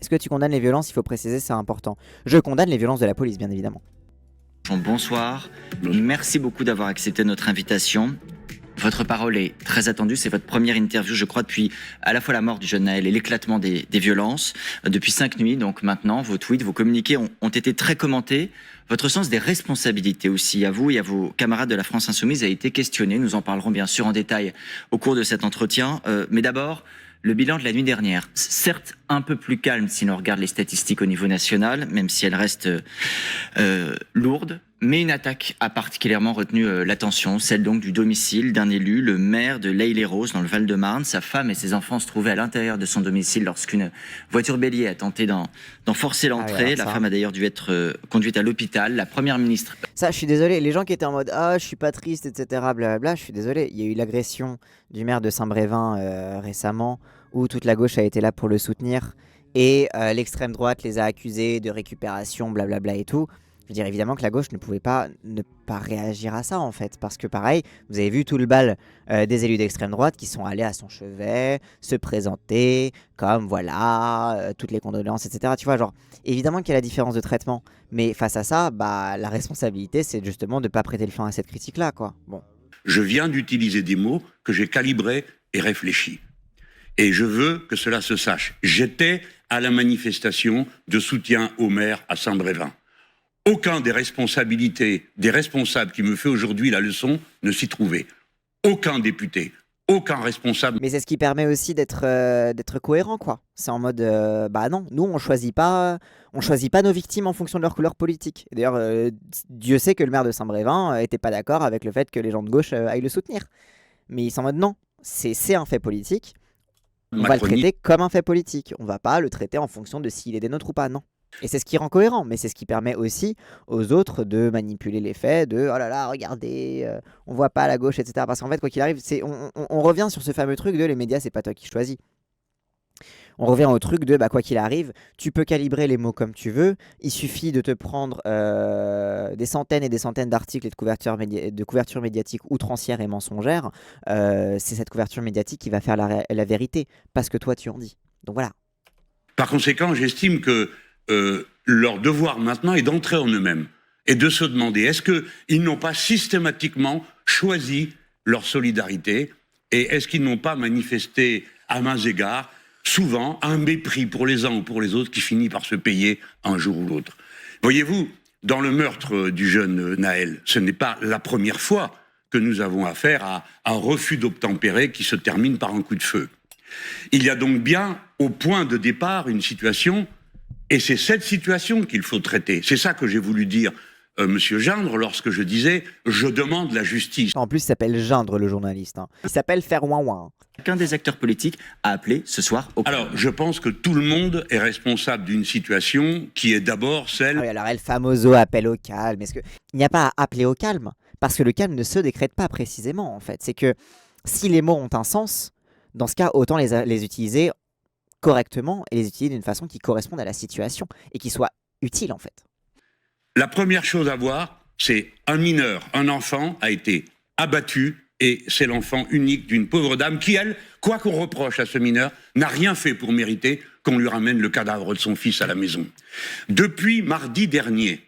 Est-ce que tu condamnes les violences? Il faut préciser, c'est important. Je condamne les violences de la police, bien évidemment. Bonsoir, merci beaucoup d'avoir accepté notre invitation. Votre parole est très attendue, c'est votre première interview, je crois, depuis à la fois la mort du jeune Naël et l'éclatement des violences. Depuis 5 nuits, donc maintenant, vos tweets, vos communiqués ont été très commentés. Votre sens des responsabilités aussi, à vous et à vos camarades de la France Insoumise, a été questionné. Nous en parlerons bien sûr en détail au cours de cet entretien. Mais d'abord, le bilan de la nuit dernière, certes un peu plus calme si l'on regarde les statistiques au niveau national, même si elles restent lourdes, mais une attaque a particulièrement retenu l'attention, celle donc du domicile d'un élu, le maire de L'Haÿ-les-Roses dans le Val-de-Marne. Sa femme et ses enfants se trouvaient à l'intérieur de son domicile lorsqu'une voiture bélier a tenté d'en forcer l'entrée. La femme a d'ailleurs dû être conduite à l'hôpital. La première ministre... Ça, je suis désolé, les gens qui étaient en mode « Ah, je suis pas triste, etc. » blablabla, je suis désolé. Il y a eu l'agression du maire de Saint-Brévin récemment, où toute la gauche a été là pour le soutenir, et l'extrême droite les a accusés de récupération, blablabla et tout. Je veux dire, évidemment que la gauche ne pouvait pas ne pas réagir à ça, en fait. Parce que pareil, vous avez vu tout le bal des élus d'extrême droite qui sont allés à son chevet, se présenter, comme voilà, toutes les condoléances, etc. Tu vois, genre, évidemment qu'il y a la différence de traitement. Mais face à ça, bah, la responsabilité, c'est justement de ne pas prêter le flanc à cette critique-là, quoi. Bon. Je viens d'utiliser des mots que j'ai calibrés et réfléchis. Et je veux que cela se sache. J'étais à la manifestation de soutien au maire à Saint-Brévin. Aucun des responsables qui me fait aujourd'hui la leçon ne s'y trouvait. Aucun député, aucun responsable. Mais c'est ce qui permet aussi d'être cohérent, quoi. C'est en mode, bah non, nous on choisit pas nos victimes en fonction de leur couleur politique. D'ailleurs, Dieu sait que le maire de Saint-Brévin était pas d'accord avec le fait que les gens de gauche aillent le soutenir. Mais ils sont en mode non, c'est un fait politique. On va le traiter comme un fait politique. On va pas le traiter en fonction de s'il est des nôtres ou pas, non. Et c'est ce qui rend cohérent, mais c'est ce qui permet aussi aux autres de manipuler les faits, de oh là là, regardez, on voit pas à la gauche, etc. Parce qu'en fait, quoi qu'il arrive, on revient sur ce fameux truc de les médias, c'est pas toi qui choisis. On revient au truc de bah, quoi qu'il arrive, tu peux calibrer les mots comme tu veux, il suffit de te prendre des centaines et des centaines d'articles et de couverture médiatique outrancière et mensongère. C'est cette couverture médiatique qui va faire la vérité, parce que toi tu en dis. Donc voilà. Par conséquent, j'estime que leur devoir maintenant est d'entrer en eux-mêmes et de se demander est-ce qu'ils n'ont pas systématiquement choisi leur solidarité et est-ce qu'ils n'ont pas manifesté à mains égards souvent un mépris pour les uns ou pour les autres qui finit par se payer un jour ou l'autre. Voyez-vous, dans le meurtre du jeune Naël, ce n'est pas la première fois que nous avons affaire à un refus d'obtempérer qui se termine par un coup de feu. Il y a donc bien au point de départ une situation. Et c'est cette situation qu'il faut traiter. C'est ça que j'ai voulu dire, Monsieur Gindre, lorsque je disais « je demande la justice ». En plus, il s'appelle Gindre, le journaliste. Hein. Il s'appelle Faire Ouin Ouin. Qu'un des acteurs politiques a appelé ce soir au calme. Alors, je pense que tout le monde est responsable d'une situation qui est d'abord celle... Ah oui, alors El Famoso appelle au calme. Est-ce qu'il n'y a pas à appeler au calme? Parce que le calme ne se décrète pas précisément, en fait. C'est que si les mots ont un sens, dans ce cas, autant les utiliser correctement et les utiliser d'une façon qui corresponde à la situation et qui soit utile en fait. La première chose à voir, c'est un mineur, un enfant a été abattu et c'est l'enfant unique d'une pauvre dame qui, elle, quoi qu'on reproche à ce mineur, n'a rien fait pour mériter qu'on lui ramène le cadavre de son fils à la maison. Depuis mardi dernier,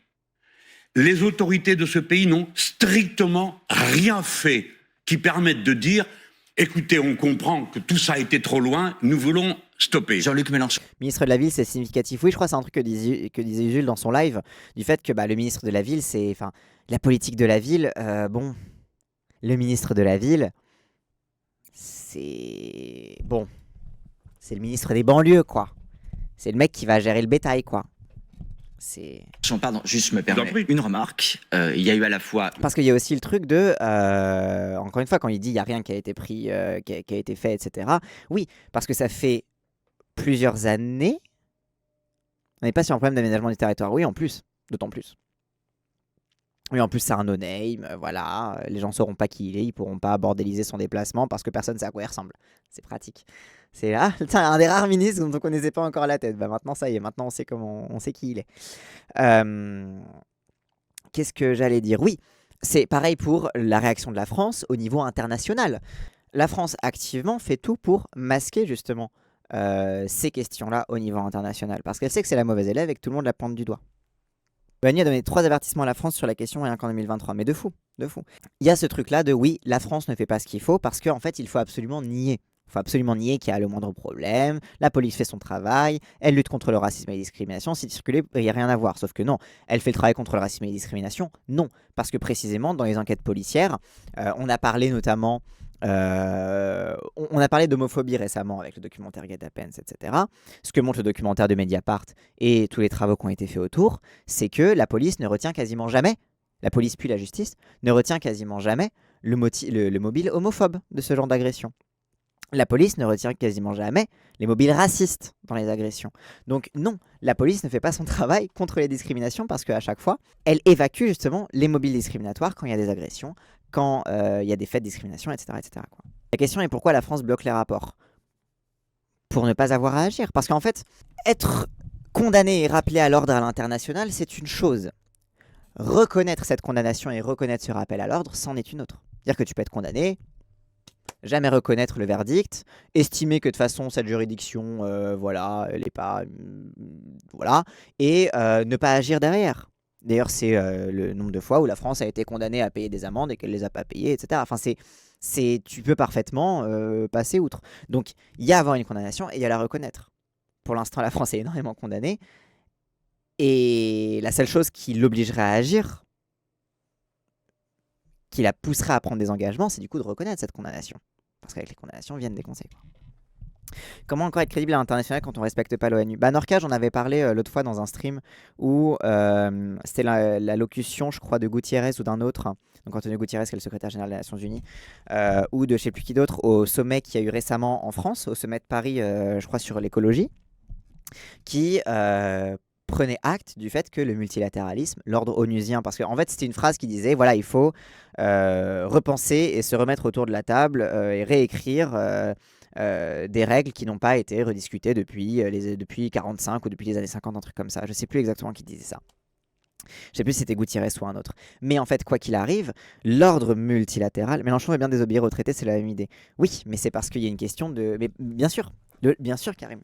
les autorités de ce pays n'ont strictement rien fait qui permette de dire « écoutez, on comprend que tout ça a été trop loin, nous voulons stopper ». Jean-Luc Mélenchon. Ministre de la Ville, c'est significatif. Oui, je crois que c'est un truc que disait Jules dans son live, du fait que bah, le ministre de la Ville, c'est... Enfin, la politique de la ville, bon... Le ministre de la Ville, c'est... Bon... C'est le ministre des banlieues, quoi. C'est le mec qui va gérer le bétail, quoi. C'est... Pardon, juste me permets une remarque. Il y a eu à la fois... Parce qu'il y a aussi le truc de... encore une fois, quand il dit il n'y a rien qui a été pris, qui a été fait, etc. Oui, parce que ça fait plusieurs années... On n'est pas sur un problème d'aménagement du territoire. Oui, en plus. D'autant plus. Oui, en plus, c'est un no-name. Voilà. Les gens ne sauront pas qui il est. Ils ne pourront pas bordéliser son déplacement parce que personne ne sait à quoi il ressemble. C'est pratique. C'est là, un des rares ministres dont on ne connaissait pas encore la tête. Bah, maintenant, ça y est. Maintenant, on sait qui il est. Qu'est-ce que j'allais dire? Oui, c'est pareil pour la réaction de la France au niveau international. La France, activement, fait tout pour masquer, justement, ces questions-là au niveau international. Parce qu'elle sait que c'est la mauvaise élève et que tout le monde la pointe du doigt. L'ONU a donné 3 avertissements à la France sur la question rien qu'en 2023, mais de fou, de fou. Il y a ce truc-là de oui, la France ne fait pas ce qu'il faut parce qu'en fait, il faut absolument nier. Il faut absolument nier qu'il y a le moindre problème, la police fait son travail, elle lutte contre le racisme et les discriminations, si circuler, il n'y a rien à voir. Sauf que non, elle fait le travail contre le racisme et les discriminations, non. Parce que précisément, dans les enquêtes policières, on a parlé notamment... on a parlé d'homophobie récemment avec le documentaire Get Happens, etc. Ce que montre le documentaire de Mediapart et tous les travaux qui ont été faits autour, c'est que la police ne retient quasiment jamais, la police puis la justice, ne retient quasiment jamais le mobile homophobe de ce genre d'agression. La police ne retient quasiment jamais les mobiles racistes dans les agressions. Donc non, la police ne fait pas son travail contre les discriminations parce qu'à chaque fois, elle évacue justement les mobiles discriminatoires quand il y a des agressions, quand il y a des faits de discrimination, etc. etc. quoi. La question est pourquoi la France bloque les rapports? Pour ne pas avoir à agir. Parce qu'en fait, être condamné et rappelé à l'ordre à l'international, c'est une chose. Reconnaître cette condamnation et reconnaître ce rappel à l'ordre, c'en est une autre. C'est-à-dire que tu peux être condamné, jamais reconnaître le verdict, estimer que de toute façon cette juridiction, voilà, elle est pas, voilà, et ne pas agir derrière. D'ailleurs, c'est le nombre de fois où la France a été condamnée à payer des amendes et qu'elle les a pas payées, etc. Enfin, tu peux parfaitement passer outre. Donc, il y a à avoir une condamnation et il y a à la reconnaître. Pour l'instant, la France est énormément condamnée, et la seule chose qui l'obligerait à agir, qui la pousserait à prendre des engagements, c'est du coup de reconnaître cette condamnation. Parce qu'avec les condamnations viennent des conseils. Comment encore être crédible à l'international quand on ne respecte pas l'ONU? Norca, j'en avais parlé l'autre fois dans un stream où c'était la locution, je crois, de Gutiérrez ou d'un autre, donc Antonio Gutiérrez, qui est le secrétaire général des Nations Unies, ou de je ne sais plus qui d'autre, au sommet qu'il y a eu récemment en France, au sommet de Paris, je crois, sur l'écologie, qui prenait acte du fait que le multilatéralisme, l'ordre onusien, parce qu'en fait c'était une phrase qui disait, voilà, il faut repenser et se remettre autour de la table et réécrire des règles qui n'ont pas été rediscutées depuis 45 ou depuis les années 50, un truc comme ça. Je ne sais plus exactement qui disait ça. Je ne sais plus si c'était Gutiérrez ou un autre. Mais en fait, quoi qu'il arrive, l'ordre multilatéral... Mélenchon veut bien désobéir au traité, c'est la même idée. Oui, mais c'est parce qu'il y a une question de... Mais bien sûr, Karim.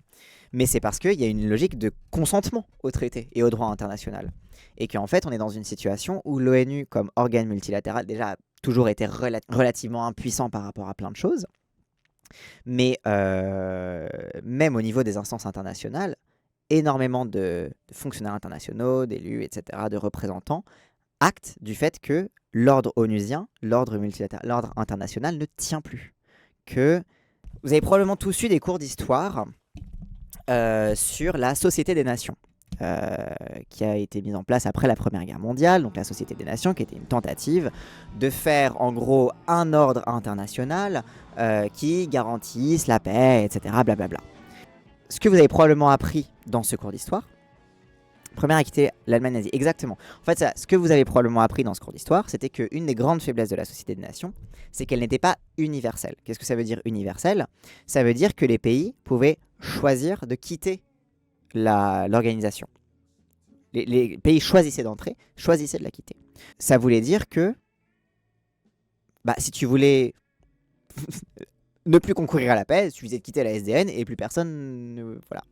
Mais c'est parce qu'il y a une logique de consentement au traité et au droit international. Et qu'en fait, on est dans une situation où l'ONU, comme organe multilatéral, déjà a toujours été relativement impuissant par rapport à plein de choses. Mais même au niveau des instances internationales, énormément de fonctionnaires internationaux, d'élus, etc., de représentants, actent du fait que l'ordre onusien, l'ordre multilatéral, l'ordre international ne tient plus. Que vous avez probablement tous eu des cours d'histoire sur la Société des Nations, qui a été mise en place après la Première Guerre mondiale, donc la Société des Nations, qui était une tentative de faire en gros un ordre international qui garantisse la paix, etc. Blablabla. Ce que vous avez probablement appris dans ce cours d'histoire, première a quitté l'Allemagne nazie, exactement. En fait, ce que vous avez probablement appris dans ce cours d'histoire, c'était qu'une des grandes faiblesses de la Société des Nations, c'est qu'elle n'était pas universelle. Qu'est-ce que ça veut dire universelle? Ça veut dire que les pays pouvaient choisir de quitter l'organisation. Les pays choisissaient d'entrer, choisissaient de la quitter. Ça voulait dire que si tu voulais ne plus concourir à la paix, il suffisait de quitter la SDN et plus personne... voilà.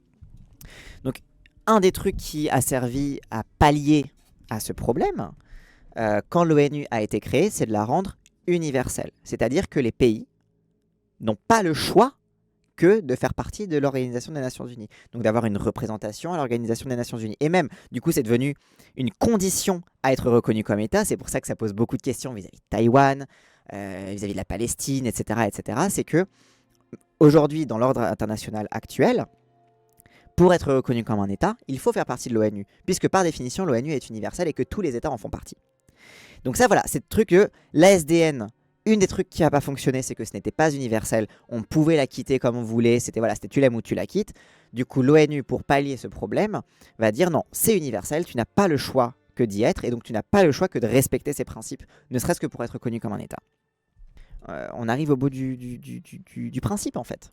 Donc, un des trucs qui a servi à pallier à ce problème, quand l'ONU a été créée, c'est de la rendre universelle. C'est-à-dire que les pays n'ont pas le choix que de faire partie de l'Organisation des Nations Unies. Donc d'avoir une représentation à l'Organisation des Nations Unies. Et même, du coup, c'est devenu une condition à être reconnu comme État. C'est pour ça que ça pose beaucoup de questions vis-à-vis de Taïwan, vis-à-vis de la Palestine, etc. etc. C'est que, aujourd'hui, dans l'ordre international actuel, pour être reconnu comme un État, il faut faire partie de l'ONU. Puisque par définition, l'ONU est universelle et que tous les États en font partie. Donc ça, voilà, c'est le truc que l'ASDN... Une des trucs qui n'a pas fonctionné, c'est que ce n'était pas universel. On pouvait la quitter comme on voulait. C'était tu l'aimes ou tu la quittes. Du coup, l'ONU, pour pallier ce problème, va dire non, c'est universel. Tu n'as pas le choix que d'y être. Et donc, tu n'as pas le choix que de respecter ces principes, ne serait-ce que pour être reconnu comme un État. On arrive au bout du principe, en fait.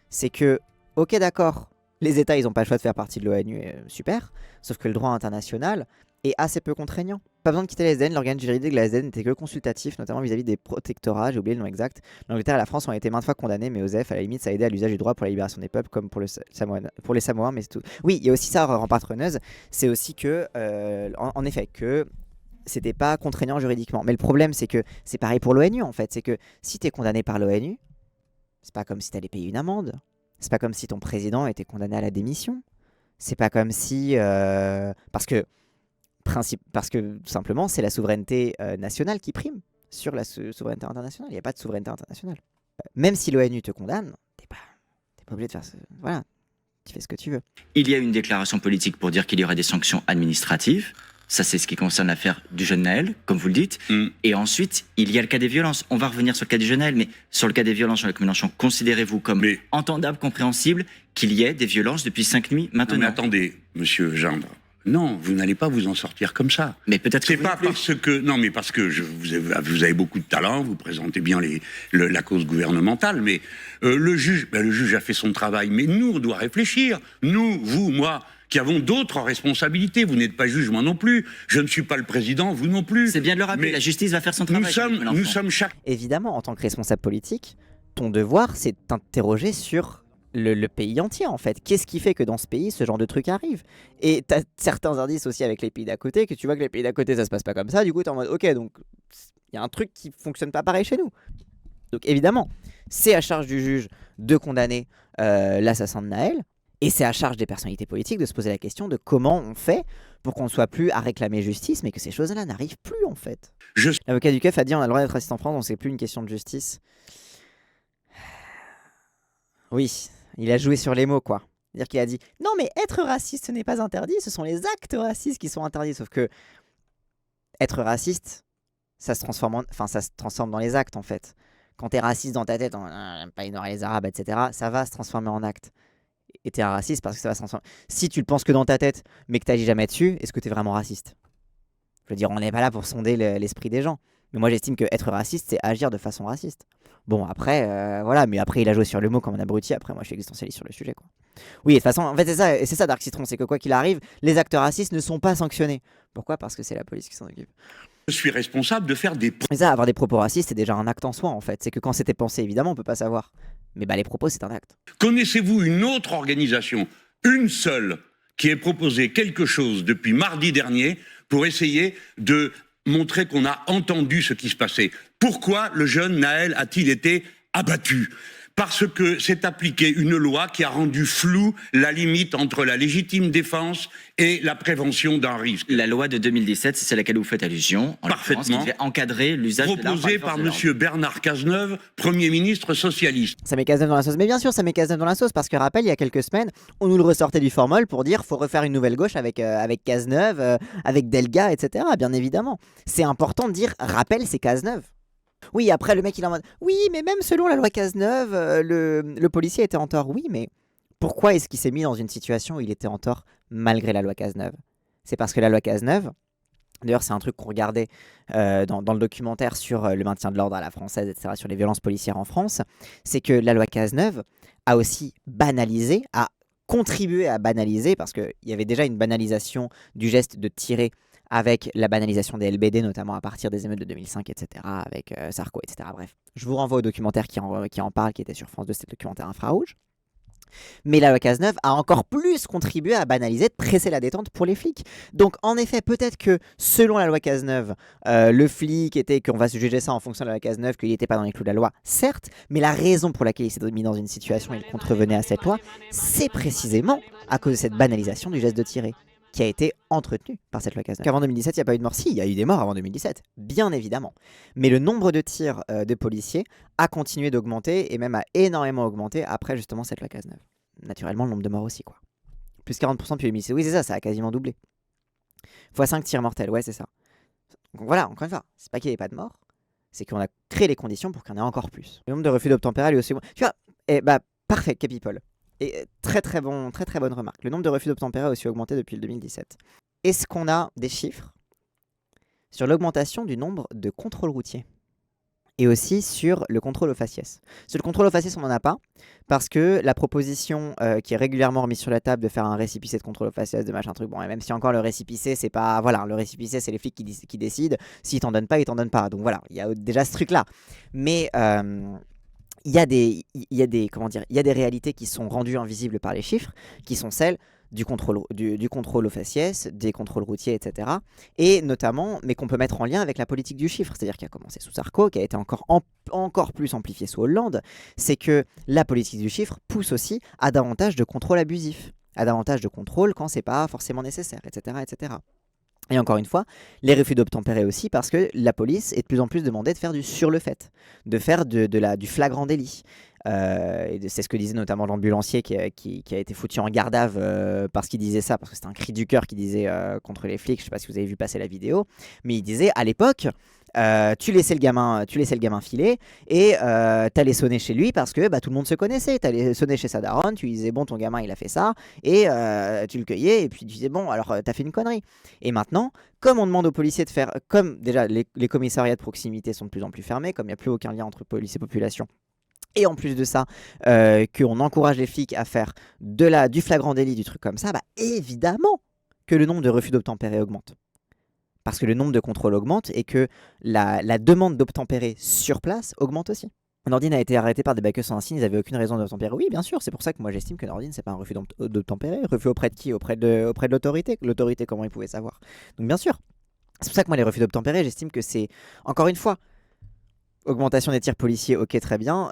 C'est que, ok, d'accord, les États, ils n'ont pas le choix de faire partie de l'ONU. Super. Sauf que le droit international est assez peu contraignant. Pas besoin de quitter la SDN, l'organe juridique de la SDN n'était que consultatif, notamment vis-à-vis des protectorats, j'ai oublié le nom exact. L'Angleterre et la France ont été maintes fois condamnés, mais Osef, à la limite, ça a aidé à l'usage du droit pour la libération des peuples, comme pour, pour les Samoans, mais c'est tout. Oui, il y a aussi ça en patronneuse, c'est aussi que, en effet, que c'était pas contraignant juridiquement. Mais le problème, c'est que c'est pareil pour l'ONU, en fait. C'est que si tu es condamné par l'ONU, c'est pas comme si tu allais payer une amende. C'est pas comme si ton président était condamné à la démission. C'est pas comme si... parce que tout simplement, c'est la souveraineté nationale qui prime sur la souveraineté internationale. Il n'y a pas de souveraineté internationale. Même si l'ONU te condamne, t'es pas obligé de faire ça. Voilà, tu fais ce que tu veux. Il y a une déclaration politique pour dire qu'il y aurait des sanctions administratives. Ça, c'est ce qui concerne l'affaire du jeune Naël, comme vous le dites. Et ensuite, il y a le cas des violences. On va revenir sur le cas du jeune Naël, mais sur le cas des violences, Jean-Luc Mélenchon, considérez-vous comme entendable, compréhensible qu'il y ait des violences depuis 5 nuits maintenant? Non, mais attendez, monsieur Gendre. Non, vous n'allez pas vous en sortir comme ça. Mais peut-être c'est pas parce que non, mais parce que vous avez beaucoup de talent, vous présentez bien la cause gouvernementale, mais le juge a fait son travail. Mais nous, on doit réfléchir. Nous, vous, moi, qui avons d'autres responsabilités. Vous n'êtes pas juge, moi non plus. Je ne suis pas le président, vous non plus. C'est bien de le rappeler. La justice va faire son travail. Nous sommes chaque. Évidemment, en tant que responsable politique, ton devoir, c'est de t'interroger sur le pays entier, en fait. Qu'est-ce qui fait que dans ce pays, ce genre de truc arrive? Et tu as certains indices aussi avec les pays d'à côté, que tu vois que les pays d'à côté, ça se passe pas comme ça. Du coup, tu es en mode, ok, donc il y a un truc qui fonctionne pas pareil chez nous. Donc évidemment, c'est à charge du juge de condamner l'assassin de Naël. Et c'est à charge des personnalités politiques de se poser la question de comment on fait pour qu'on ne soit plus à réclamer justice, mais que ces choses-là n'arrivent plus, en fait. L'avocat du keuf a dit on a le droit d'être raciste en France, donc c'est plus une question de justice. Oui, il a joué sur les mots, quoi. C'est-à-dire qu'il a dit non, mais être raciste, ce n'est pas interdit, ce sont les actes racistes qui sont interdits. Sauf que être raciste, ça se transforme dans les actes, en fait. Quand t'es raciste dans ta tête, j'aime pas ignorer les Arabes, etc., ça va se transformer en acte. Et t'es un raciste parce que ça va se transformer. Si tu le penses que dans ta tête, mais que t'agis jamais dessus, est-ce que t'es vraiment raciste? Je veux dire, on n'est pas là pour sonder l'esprit des gens. Mais moi, j'estime que être raciste, c'est agir de façon raciste. Bon, après, voilà, mais après, il a joué sur le mot comme un abruti. Après, moi, je suis existentialiste sur le sujet, quoi. Oui, de toute façon, en fait, c'est ça, Dark Citron, c'est que quoi qu'il arrive, les actes racistes ne sont pas sanctionnés. Pourquoi? Parce que c'est la police qui s'en occupe. Je suis responsable de faire des... Mais ça, avoir des propos racistes, c'est déjà un acte en soi, en fait. C'est que quand c'était pensé, évidemment, on peut pas savoir. Mais bah, les propos, c'est un acte. Connaissez-vous une autre organisation, une seule, qui ait proposé quelque chose depuis mardi dernier pour essayer de montrer qu'on a entendu ce qui se passait? Pourquoi le jeune Naël a-t-il été abattu? Parce que s'est appliquée une loi qui a rendu floue la limite entre la légitime défense et la prévention d'un risque. La loi de 2017, c'est celle à laquelle vous faites allusion, en parfaitement, qui devait encadrer l'usage de l'arme. Proposée par M. Bernard Cazeneuve, Premier ministre socialiste. Ça met Cazeneuve dans la sauce. Mais bien sûr, ça met Cazeneuve dans la sauce, parce que, rappel, il y a quelques semaines, on nous le ressortait du formol pour dire faut refaire une nouvelle gauche avec Cazeneuve, avec Delga, etc. Bien évidemment. C'est important de dire, rappel, c'est Cazeneuve. Oui, après, le mec, il est en mode oui, mais même selon la loi Cazeneuve, le policier était en tort. Oui, mais pourquoi est-ce qu'il s'est mis dans une situation où il était en tort malgré la loi Cazeneuve? C'est parce que la loi Cazeneuve, d'ailleurs, c'est un truc qu'on regardait dans le documentaire sur le maintien de l'ordre à la française, etc., sur les violences policières en France, c'est que la loi Cazeneuve a aussi banalisé, a contribué à banaliser, parce qu'il y avait déjà une banalisation du geste de tirer avec la banalisation des LBD, notamment à partir des émeutes de 2005, etc., avec Sarko, etc. Bref, je vous renvoie au documentaire qui en parle, qui était sur France 2, c'était le documentaire Infrarouge. Mais la loi Cazeneuve a encore plus contribué à banaliser, de presser la détente pour les flics. Donc en effet, peut-être que selon la loi Cazeneuve, le flic était, qu'on va se juger ça en fonction de la loi Cazeneuve, qu'il n'était pas dans les clous de la loi, certes, mais la raison pour laquelle il s'est mis dans une situation où il contrevenait à cette loi, c'est précisément à cause de cette banalisation du geste de tirer, qui a été entretenu par cette loi Cazeneuve. Avant 2017, il n'y a pas eu de mort. Si, il y a eu des morts avant 2017, bien évidemment. Mais le nombre de tirs de policiers a continué d'augmenter et même a énormément augmenté après justement cette loi Cazeneuve. Naturellement, le nombre de morts aussi, quoi. Plus 40% depuis 2017. Oui, c'est ça a quasiment doublé. Fois 5 tirs mortels, ouais, c'est ça. Donc voilà, encore une fois, c'est pas qu'il n'y ait pas de morts, c'est qu'on a créé les conditions pour qu'il y en ait encore plus. Le nombre de refus d'obtempérer lui aussi. Tu vois, parfait, Capipol. Et très bonne remarque. Le nombre de refus d'obtempérer a aussi augmenté depuis le 2017. Est-ce qu'on a des chiffres sur l'augmentation du nombre de contrôles routiers? et aussi sur le contrôle au faciès. Sur le contrôle au faciès, on n'en a pas, parce que la proposition qui est régulièrement remise sur la table de faire un récépissé de contrôle au faciès, de machin truc, bon, et même si encore le récépissé, c'est pas... Voilà, le récépissé, c'est les flics qui décident. S'ils t'en donnent pas, ils t'en donnent pas. Donc voilà, il y a déjà ce truc-là. Mais... il y a des réalités qui sont rendues invisibles par les chiffres, qui sont celles du contrôle au faciès, des contrôles routiers, etc. Et notamment, mais qu'on peut mettre en lien avec la politique du chiffre, c'est-à-dire qui a commencé sous Sarko, qui a été encore plus amplifiée sous Hollande, c'est que la politique du chiffre pousse aussi à davantage de contrôle abusif, à davantage de contrôle quand c'est pas forcément nécessaire, etc., etc. Et encore une fois, les refus d'obtempérer aussi, parce que la police est de plus en plus demandée de faire du sur le fait, de faire du flagrant délit. C'est ce que disait notamment l'ambulancier qui a été foutu en garde à vue parce qu'il disait ça, parce que c'était un cri du cœur qu'il disait contre les flics. Je ne sais pas si vous avez vu passer la vidéo, mais il disait à l'époque, tu laissais le gamin filer et t'allais sonner chez lui parce que tout le monde se connaissait. T'allais sonner chez sa daronne, tu lui disais bon, ton gamin il a fait ça, et tu le cueillais et puis tu disais bon, alors t'as fait une connerie. Et maintenant, comme on demande aux policiers de faire, comme déjà les commissariats de proximité sont de plus en plus fermés, comme il n'y a plus aucun lien entre police et population, et en plus de ça, qu'on encourage les flics à faire du flagrant délit, du truc comme ça, évidemment que le nombre de refus d'obtempérer augmente. Parce que le nombre de contrôles augmente et que la demande d'obtempérer sur place augmente aussi. Nordine a été arrêté par des baqueux sans insigne, ils n'avaient aucune raison d'obtempérer. Oui, bien sûr, c'est pour ça que moi j'estime que Nordine, c'est pas un refus d'obtempérer. Refus auprès de qui ? Auprès de l'autorité. L'autorité, comment ils pouvaient savoir ? Donc bien sûr. C'est pour ça que moi, les refus d'obtempérer, j'estime que c'est, encore une fois, augmentation des tirs policiers, ok, très bien.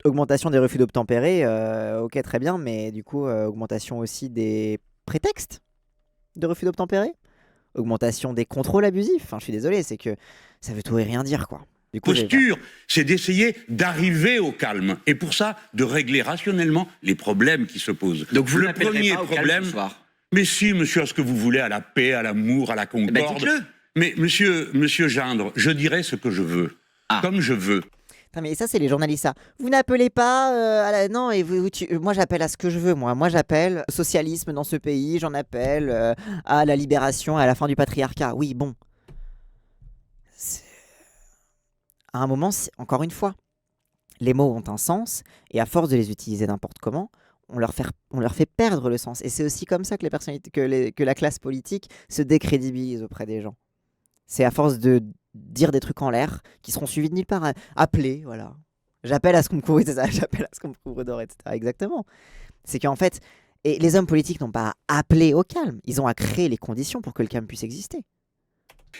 Augmentation des refus d'obtempérer, ok, très bien. Mais du coup, augmentation aussi des prétextes de refus d'obtempérer. Augmentation des contrôles abusifs. Enfin, je suis désolé, c'est que ça veut tout et rien dire, quoi. Du coup, posture, c'est d'essayer d'arriver au calme. Et pour ça, de régler rationnellement les problèmes qui se posent. Donc vous le premier pas problème, ce soir. Mais si, monsieur, à ce que vous voulez, à la paix, à l'amour, à la concorde. Dites-le. Mais monsieur Gindre, je dirais ce que je veux, comme je veux. Putain, mais ça, c'est les journalistes, ça. Vous n'appelez pas Non, et moi, j'appelle à ce que je veux, moi. Moi, j'appelle au socialisme dans ce pays, j'en appelle à la libération, à la fin du patriarcat. Oui, bon. À un moment, encore une fois, les mots ont un sens, et à force de les utiliser n'importe comment, on leur fait perdre le sens. Et c'est aussi comme ça que les personnalités, que la classe politique se décrédibilise auprès des gens. C'est à force de dire des trucs en l'air qui seront suivis de nulle part. Appeler, voilà. J'appelle à ce qu'on me couvre, j'appelle à ce qu'on me couvre d'or, etc. Exactement. C'est qu'en fait, et les hommes politiques n'ont pas à appeler au calme. Ils ont à créer les conditions pour que le calme puisse exister.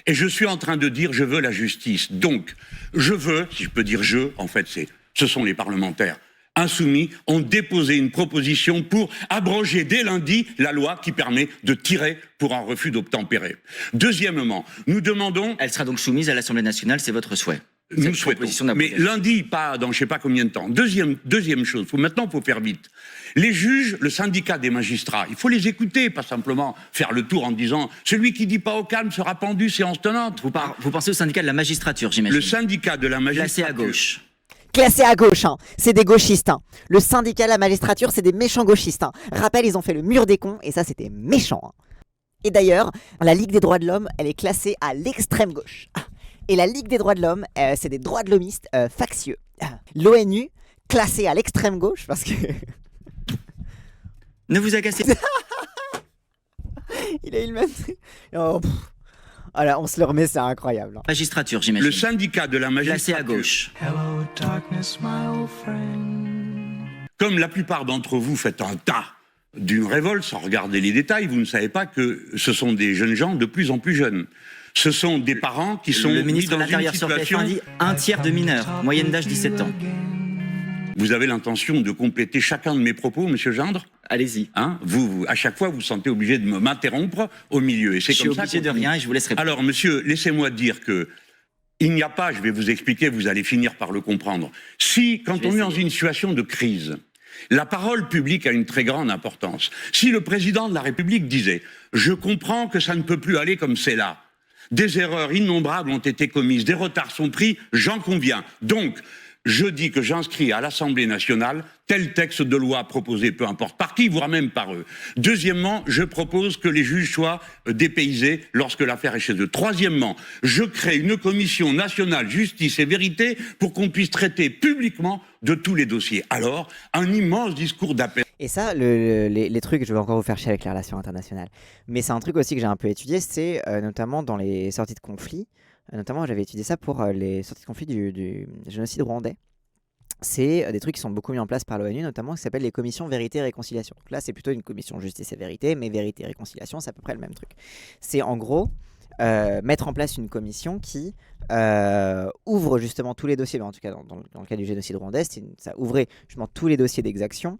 Et je suis en train de dire, je veux la justice. Donc, je veux, si je peux dire en fait, ce sont les parlementaires insoumis, ont déposé une proposition pour abroger dès lundi la loi qui permet de tirer pour un refus d'obtempérer. Deuxièmement, nous demandons... Elle sera donc soumise à l'Assemblée nationale, c'est votre souhait. Nous souhaitons. Mais lundi, pas dans je ne sais pas combien de temps. Deuxième chose, maintenant il faut faire vite. Les juges, le syndicat des magistrats, il faut les écouter, pas simplement faire le tour en disant « celui qui dit pas au calme sera pendu, séance tenante ». Vous pensez au syndicat de la magistrature, j'imagine. Le syndicat de la magistrature. Classé à gauche. Classé à gauche, hein. C'est des gauchistes. Hein. Le syndicat de la magistrature, c'est des méchants gauchistes. Hein. Rappel, ils ont fait le mur des cons, et ça, c'était méchant. Hein. Et d'ailleurs, la Ligue des droits de l'homme, elle est classée à l'extrême gauche. Et la Ligue des droits de l'homme, c'est des droits de l'hommistes factieux. L'ONU, classée à l'extrême gauche, parce que... Ne vous agacez. Il a eu le même truc. Oh, alors, on se le remet, c'est incroyable. Hein. Magistrature, j'imagine. Le syndicat de la magistrature. Classé à gauche. Hello, darkness, my old friend. Comme la plupart d'entre vous faites un tas d'une révolte, sans regarder les détails, vous ne savez pas que ce sont des jeunes gens de plus en plus jeunes. Ce sont des parents qui sont le mis ministre dans de l'Intérieur une sur situation... TF1 dit un tiers de mineurs, moyenne d'âge 17 ans. Vous avez l'intention de compléter chacun de mes propos, monsieur Gindre ? Allez-y. Hein, vous, à chaque fois, vous sentez obligé de m'interrompre au milieu. Et c'est je comme suis ça obligé de rien et je vous laisse répondre. Alors, monsieur, laissez-moi dire que il n'y a pas, je vais vous expliquer, vous allez finir par le comprendre. Si, quand on est dans une situation de crise, la parole publique a une très grande importance. Si le président de la République disait « Je comprends que ça ne peut plus aller comme c'est là. Des erreurs innombrables ont été commises, des retards sont pris, j'en conviens. Donc, je dis que j'inscris à l'Assemblée nationale tel texte de loi proposé, peu importe par qui, voire même par eux. Deuxièmement, je propose que les juges soient dépaysés lorsque l'affaire est chez eux. Troisièmement, je crée une commission nationale justice et vérité pour qu'on puisse traiter publiquement de tous les dossiers. Alors, un immense discours d'appel. Et ça, les trucs, je vais encore vous faire chier avec les relations internationales, mais c'est un truc aussi que j'ai un peu étudié, c'est notamment dans les sorties de conflits. Notamment, j'avais étudié ça pour les sorties de conflit du génocide rwandais. C'est des trucs qui sont beaucoup mis en place par l'ONU, notamment qui s'appellent les commissions vérité et réconciliation. Donc là, c'est plutôt une commission justice et vérité, mais vérité et réconciliation, c'est à peu près le même truc. C'est en gros mettre en place une commission qui ouvre justement tous les dossiers, mais en tout cas dans le cas du génocide rwandais, ça ouvrait justement tous les dossiers d'exaction.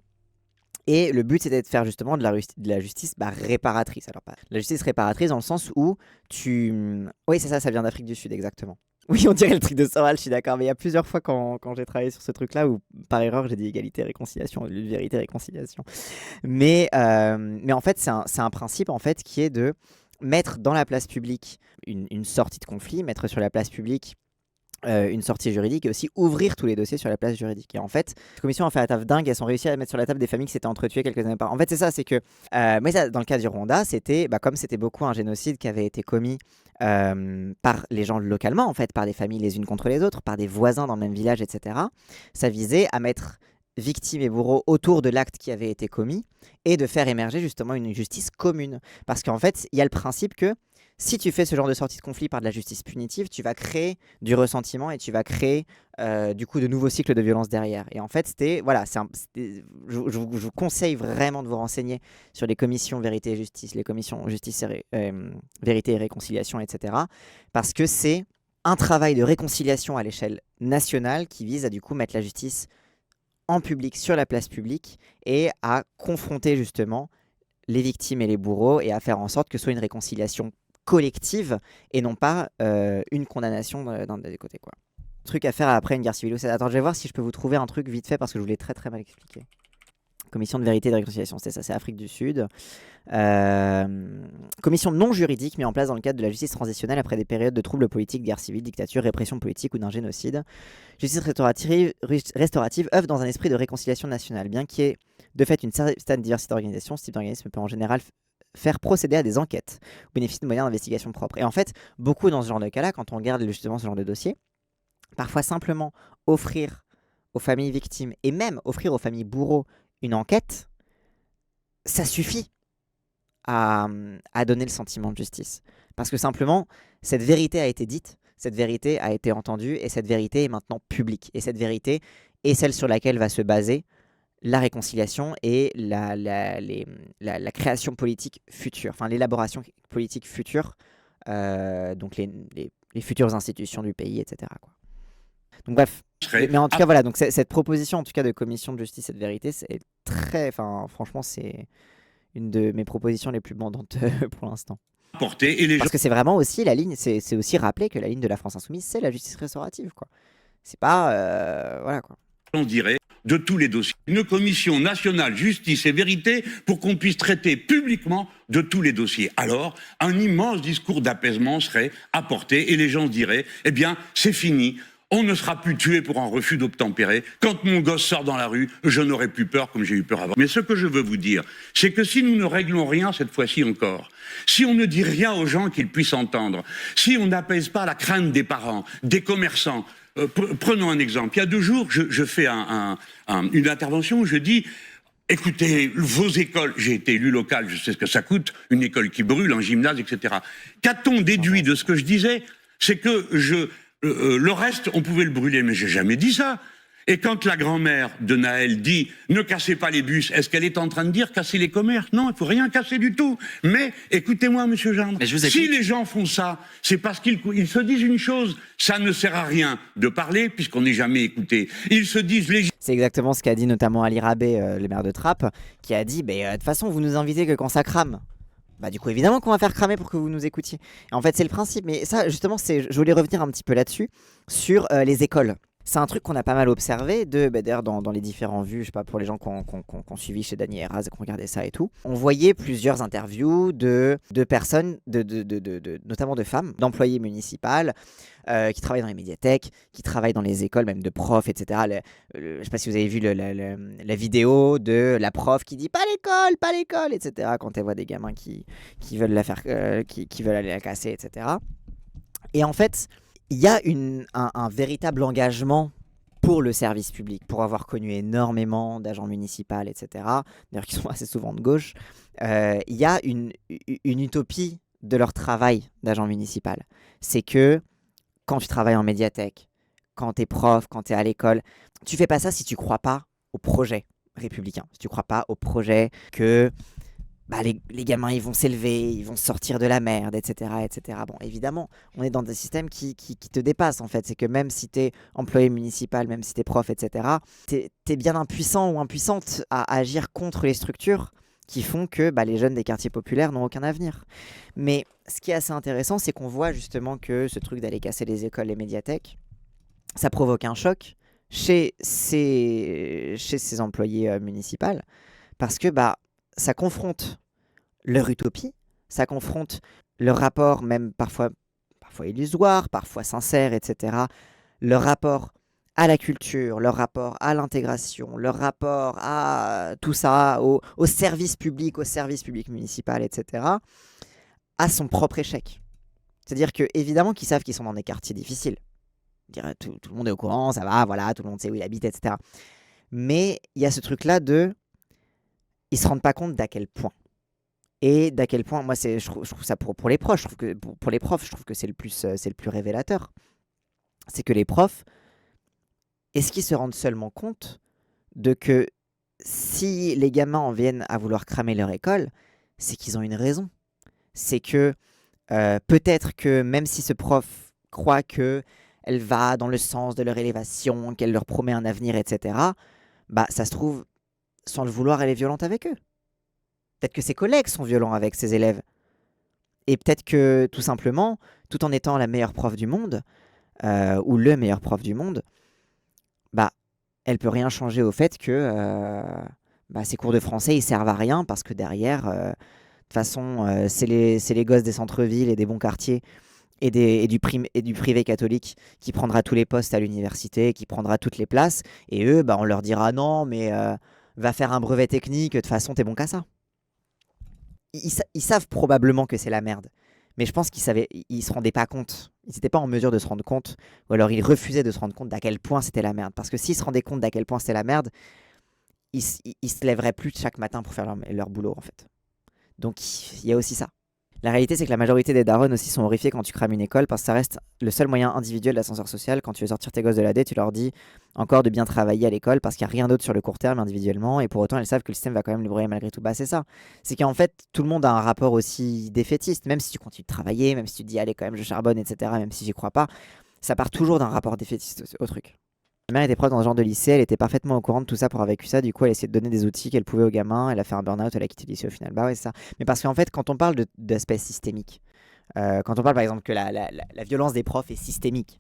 Et le but, c'était de faire justement de la justice réparatrice. Alors, pas la justice réparatrice dans le sens où Oui, c'est ça vient d'Afrique du Sud, exactement. Oui, on dirait le truc de Soral, je suis d'accord, mais il y a plusieurs fois quand j'ai travaillé sur ce truc-là où, par erreur, j'ai dit égalité, réconciliation, vérité, réconciliation. Mais en fait, c'est un principe en fait, qui est de mettre dans la place publique une sortie de conflit, mettre sur la place publique une sortie juridique et aussi ouvrir tous les dossiers sur la place juridique. Et en fait, la commission a fait la taf dingue, elles ont réussi à mettre sur la table des familles qui s'étaient entretuées quelques années par. En fait, c'est ça, c'est que. Mais ça, dans le cas du Rwanda, c'était comme c'était beaucoup un génocide qui avait été commis par les gens localement, en fait, par des familles les unes contre les autres, par des voisins dans le même village, etc. Ça visait à mettre victimes et bourreaux autour de l'acte qui avait été commis et de faire émerger justement une justice commune. Parce qu'en fait, il y a le principe que si tu fais ce genre de sortie de conflit par de la justice punitive, tu vas créer du ressentiment et tu vas créer du coup de nouveaux cycles de violence derrière. Et en fait, je vous conseille vraiment de vous renseigner sur les commissions vérité et justice, les commissions justice et vérité et réconciliation, etc. Parce que c'est un travail de réconciliation à l'échelle nationale qui vise à du coup mettre la justice en public, sur la place publique, et à confronter justement les victimes et les bourreaux et à faire en sorte que ce soit une réconciliation collective et non pas une condamnation d'un des côtés, quoi. Truc à faire après une guerre civile. Attends, je vais voir si je peux vous trouver un truc vite fait parce que je vous l'ai très très mal expliqué. Commission de vérité et de réconciliation, c'est ça, c'est Afrique du Sud. Commission non juridique mise en place dans le cadre de la justice transitionnelle après des périodes de troubles politiques, guerre civile, dictature, répression politique ou d'un génocide. Justice restaurative œuvre dans un esprit de réconciliation nationale, bien qu'il y ait de fait une certaine diversité d'organisations. Ce type d'organisme peut en général faire procéder à des enquêtes au bénéfice de moyens d'investigation propres. Et en fait, beaucoup dans ce genre de cas-là, quand on regarde justement ce genre de dossier, parfois simplement offrir aux familles victimes et même offrir aux familles bourreaux une enquête, ça suffit à donner le sentiment de justice. Parce que simplement, cette vérité a été dite, cette vérité a été entendue et cette vérité est maintenant publique. Et cette vérité est celle sur laquelle va se baser la réconciliation et la création politique future, enfin l'élaboration politique future, donc les futures institutions du pays, etc., quoi. Donc bref, mais en tout cas voilà, donc cette proposition en tout cas de commission de justice et de vérité, c'est franchement c'est une de mes propositions les plus bandantes pour l'instant. Parce que c'est vraiment aussi la ligne, c'est aussi rappeler que la ligne de la France Insoumise, c'est la justice restaurative, quoi. C'est pas voilà, quoi. On dirait de tous les dossiers. Une commission nationale justice et vérité pour qu'on puisse traiter publiquement de tous les dossiers. Alors, un immense discours d'apaisement serait apporté et les gens diraient, eh bien, c'est fini. On ne sera plus tué pour un refus d'obtempérer. Quand mon gosse sort dans la rue, je n'aurai plus peur comme j'ai eu peur avant. Mais ce que je veux vous dire, c'est que si nous ne réglons rien cette fois-ci encore, si on ne dit rien aux gens qu'ils puissent entendre, si on n'apaise pas la crainte des parents, des commerçants, prenons un exemple. Il y a 2 jours, je fais une intervention où je dis écoutez, vos écoles, j'ai été élu local, je sais ce que ça coûte, une école qui brûle, un gymnase, etc. Qu'a-t-on déduit de ce que je disais? C'est que le reste, on pouvait le brûler, mais j'ai jamais dit ça. Et quand la grand-mère de Naël dit « Ne cassez pas les bus », est-ce qu'elle est en train de dire « Casser les commerces » ? Non, il ne faut rien casser du tout. Mais écoutez-moi, monsieur Gendre, si les gens font ça, c'est parce qu'ils se disent une chose, ça ne sert à rien de parler puisqu'on n'est jamais écouté. Ils se disent... C'est exactement ce qu'a dit notamment Ali Rabé, le maire de Trappes, qui a dit de toute façon, vous nous invitez que quand ça crame. Bah du coup, évidemment qu'on va faire cramer pour que vous nous écoutiez. Et en fait, c'est le principe. Mais ça, justement, je voulais revenir un petit peu là-dessus, sur les écoles. C'est un truc qu'on a pas mal observé, d'ailleurs dans les différents vues, je sais pas, pour les gens qui ont suivi chez Dany Heraz et qui ont regardé ça et tout. On voyait plusieurs interviews de personnes, notamment de femmes, d'employés municipales, qui travaillent dans les médiathèques, qui travaillent dans les écoles, même de profs, etc. Je sais pas si vous avez vu la vidéo de la prof qui dit pas l'école, etc. Quand elle voit des gamins qui veulent la faire, qui veulent aller la casser, etc. Et en fait, il y a un véritable engagement pour le service public, pour avoir connu énormément d'agents municipaux, etc., d'ailleurs qui sont assez souvent de gauche. Il y a une utopie de leur travail d'agent municipal. C'est que quand tu travailles en médiathèque, quand tu es prof, quand tu es à l'école, tu fais pas ça si tu crois pas au projet républicain, si tu crois pas au projet que les gamins ils vont s'élever, ils vont sortir de la merde, etc., etc. Bon, évidemment, on est dans des systèmes qui te dépassent en fait. C'est que même si tu es employé municipal, même si tu es prof, etc., tu es bien impuissant ou impuissante à agir contre les structures qui font que les jeunes des quartiers populaires n'ont aucun avenir. Mais ce qui est assez intéressant, c'est qu'on voit justement que ce truc d'aller casser les écoles, les médiathèques, ça provoque un choc chez ces employés municipaux parce que ça confronte leur utopie, ça confronte leur rapport, même parfois illusoire, parfois sincère, etc., leur rapport à la culture, leur rapport à l'intégration, leur rapport à tout ça, au service public municipal, etc., à son propre échec. C'est-à-dire que évidemment qu'ils savent qu'ils sont dans des quartiers difficiles. Tout le monde est au courant, ça va, voilà, tout le monde sait où il habite, etc. Mais il y a ce truc-là ils se rendent pas compte d'à quel point. Et d'à quel point, moi, je trouve ça pour les profs, pour les profs, je trouve que c'est le plus révélateur. C'est que les profs, est-ce qu'ils se rendent seulement compte de que si les gamins en viennent à vouloir cramer leur école, c'est qu'ils ont une raison. C'est que peut-être que même si ce prof croit qu'elle va dans le sens de leur élévation, qu'elle leur promet un avenir, etc., ça se trouve, sans le vouloir, elle est violente avec eux. Peut-être que ses collègues sont violents avec ses élèves. Et peut-être que, tout simplement, tout en étant la meilleure prof du monde, ou le meilleur prof du monde, elle peut rien changer au fait que ces cours de français, ils servent à rien parce que derrière, de toute façon, c'est les gosses des centres-villes et des bons quartiers et du privé catholique qui prendra tous les postes à l'université, qui prendra toutes les places. Et eux, on leur dira non, mais va faire un brevet technique, de toute façon, t'es bon qu'à ça. Ils savent probablement que c'est la merde. Mais je pense qu'ils se rendaient pas compte. Ils n'étaient pas en mesure de se rendre compte. Ou alors ils refusaient de se rendre compte d'à quel point c'était la merde. Parce que s'ils se rendaient compte d'à quel point c'était la merde, ils se lèveraient plus chaque matin pour faire leur boulot, en fait. Donc il y a aussi ça. La réalité, c'est que la majorité des darons aussi sont horrifiés quand tu crames une école parce que ça reste le seul moyen individuel d'ascenseur social. Quand tu veux sortir tes gosses de l'AD, tu leur dis encore de bien travailler à l'école parce qu'il n'y a rien d'autre sur le court terme individuellement et pour autant, elles savent que le système va quand même les broyer malgré tout. C'est ça. C'est qu'en fait, tout le monde a un rapport aussi défaitiste. Même si tu continues de travailler, même si tu te dis allez, quand même, je charbonne, etc., même si j'y crois pas, ça part toujours d'un rapport défaitiste au truc. Ma mère était prof dans ce genre de lycée, elle était parfaitement au courant de tout ça pour avoir vécu ça. Du coup, elle essayait de donner des outils qu'elle pouvait aux gamins. Elle a fait un burn-out, elle a quitté le lycée au final. Ouais, c'est ça. Mais parce qu'en fait, quand on parle d'aspect systémique, quand on parle par exemple que la violence des profs est systémique,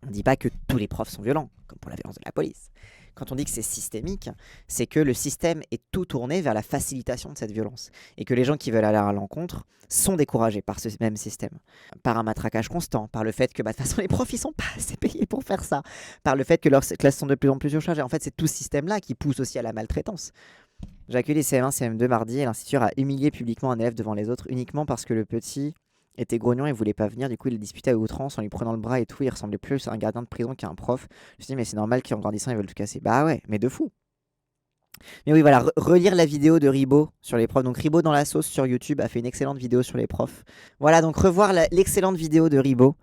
on ne dit pas que tous les profs sont violents, comme pour la violence de la police. Quand on dit que c'est systémique, c'est que le système est tout tourné vers la facilitation de cette violence. Et que les gens qui veulent aller à l'encontre sont découragés par ce même système. Par un matraquage constant, par le fait que de toute façon les profs ils sont pas assez payés pour faire ça, par le fait que leurs classes sont de plus en plus surchargées. En fait, c'est tout ce système-là qui pousse aussi à la maltraitance. J'ai accueilli CM1, CM2 mardi et l'instituteur a humilié publiquement un élève devant les autres uniquement parce que le petit était grognon et voulait pas venir. Du coup, il disputait à outrance en lui prenant le bras et tout. Il ressemblait plus à un gardien de prison qu'à un prof. Je me suis dit, mais c'est normal qu'en grandissant, ils veulent tout casser. Bah ouais, mais de fou. Mais oui, voilà, relire la vidéo de Ribot sur les profs. Donc Ribot dans la sauce sur YouTube a fait une excellente vidéo sur les profs. Voilà, donc revoir l'excellente vidéo de Ribot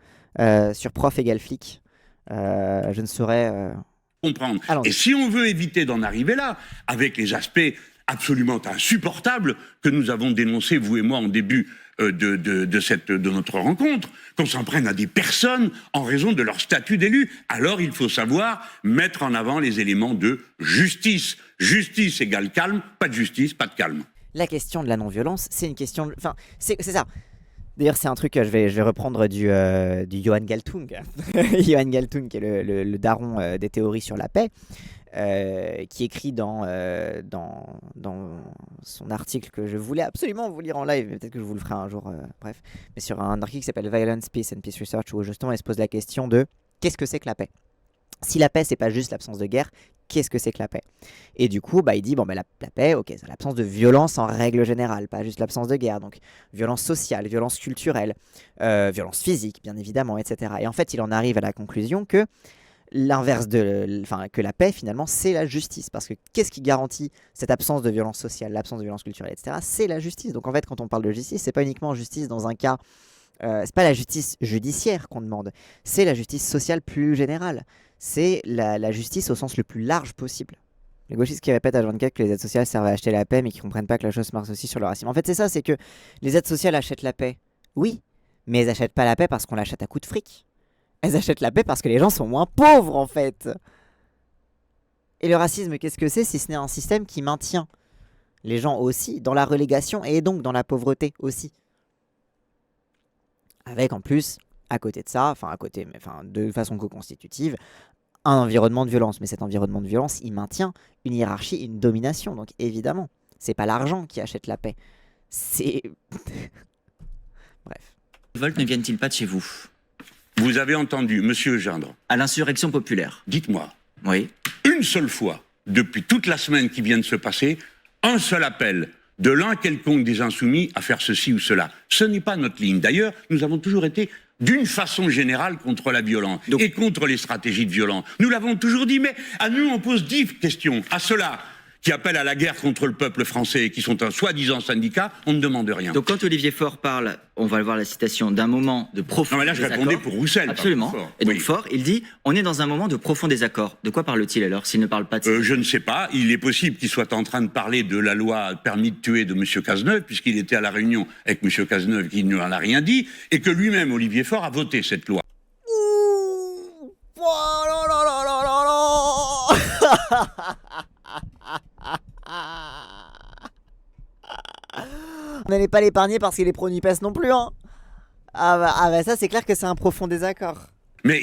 sur prof égale flic. Je ne saurais... comprendre. Allons-y. Et si on veut éviter d'en arriver là, avec les aspects absolument insupportables que nous avons dénoncés, vous et moi, en début de notre rencontre, qu'on s'en prenne à des personnes en raison de leur statut d'élu. Alors il faut savoir mettre en avant les éléments de justice. Justice égale calme, pas de justice, pas de calme. La question de la non-violence, c'est une question... Enfin, c'est ça. D'ailleurs, c'est un truc que je vais reprendre du Johan Galtung. Johan Galtung, qui est le daron des théories sur la paix, qui écrit dans son article que je voulais absolument vous lire en live, mais peut-être que je vous le ferai un jour, bref, mais sur un article qui s'appelle Violence, Peace and Peace Research, où justement il se pose la question de qu'est-ce que c'est que la paix ? Si la paix, c'est pas juste l'absence de guerre, qu'est-ce que c'est que la paix ? Et du coup, il dit, la paix, ok, c'est l'absence de violence en règle générale, pas juste l'absence de guerre, donc violence sociale, violence culturelle, violence physique, bien évidemment, etc. Et en fait, il en arrive à la conclusion que que la paix, finalement, c'est la justice. Parce que qu'est-ce qui garantit cette absence de violence sociale, l'absence de violence culturelle, etc. C'est la justice. Donc en fait, quand on parle de justice, c'est pas uniquement justice dans un cas... c'est pas la justice judiciaire qu'on demande, c'est la justice sociale plus générale. C'est la justice au sens le plus large possible. Les gauchistes qui répètent à 24 que les aides sociales servent à acheter la paix, mais qui comprennent pas que la chose marche aussi sur le racisme. En fait, c'est ça, c'est que les aides sociales achètent la paix. Oui, mais elles achètent pas la paix parce qu'on l'achète à coups de fric. Elles achètent la paix parce que les gens sont moins pauvres, en fait. Et le racisme, qu'est-ce que c'est si ce n'est un système qui maintient les gens aussi dans la relégation et donc dans la pauvreté aussi. Avec en plus, à côté de ça, de façon co-constitutive, un environnement de violence. Mais cet environnement de violence, il maintient une hiérarchie, une domination. Donc évidemment, c'est pas l'argent qui achète la paix. C'est... Bref. Volt ne viennent-ils pas de chez vous ? Vous avez entendu, monsieur Gindre, À l'insurrection populaire. dites-moi, Oui. une seule fois, depuis toute la semaine qui vient de se passer, un seul appel de l'un quelconque des insoumis à faire ceci ou cela. Ce n'est pas notre ligne. D'ailleurs, nous avons toujours été d'une façon générale contre la violence et contre les stratégies de violence. Nous l'avons toujours dit, mais à nous, on pose 10 questions. À ceux-là qui appellent à la guerre contre le peuple français et qui sont un soi-disant syndicat, on ne demande rien. Donc quand Olivier Faure parle, on va le voir la citation, d'un moment de profond Non, mais là, je désaccord. répondais pour Roussel. pas Absolument. pour Faure. Et donc Oui. Faure, il dit, on est dans un moment de profond désaccord. De quoi parle-t-il alors, s'il ne parle pas de... Je ne sais pas. Il est possible qu'il soit en train de parler de la loi permis de tuer de M. Cazeneuve, puisqu'il était à la réunion avec M. Cazeneuve qui ne en a rien dit, et que lui-même, Olivier Faure, a voté cette loi. Ouh, oh là là là là là là. On n'allait pas l'épargner parce qu'il est pro-NUPES non plus, hein. Ah bah ça, c'est clair que c'est un profond désaccord. Mais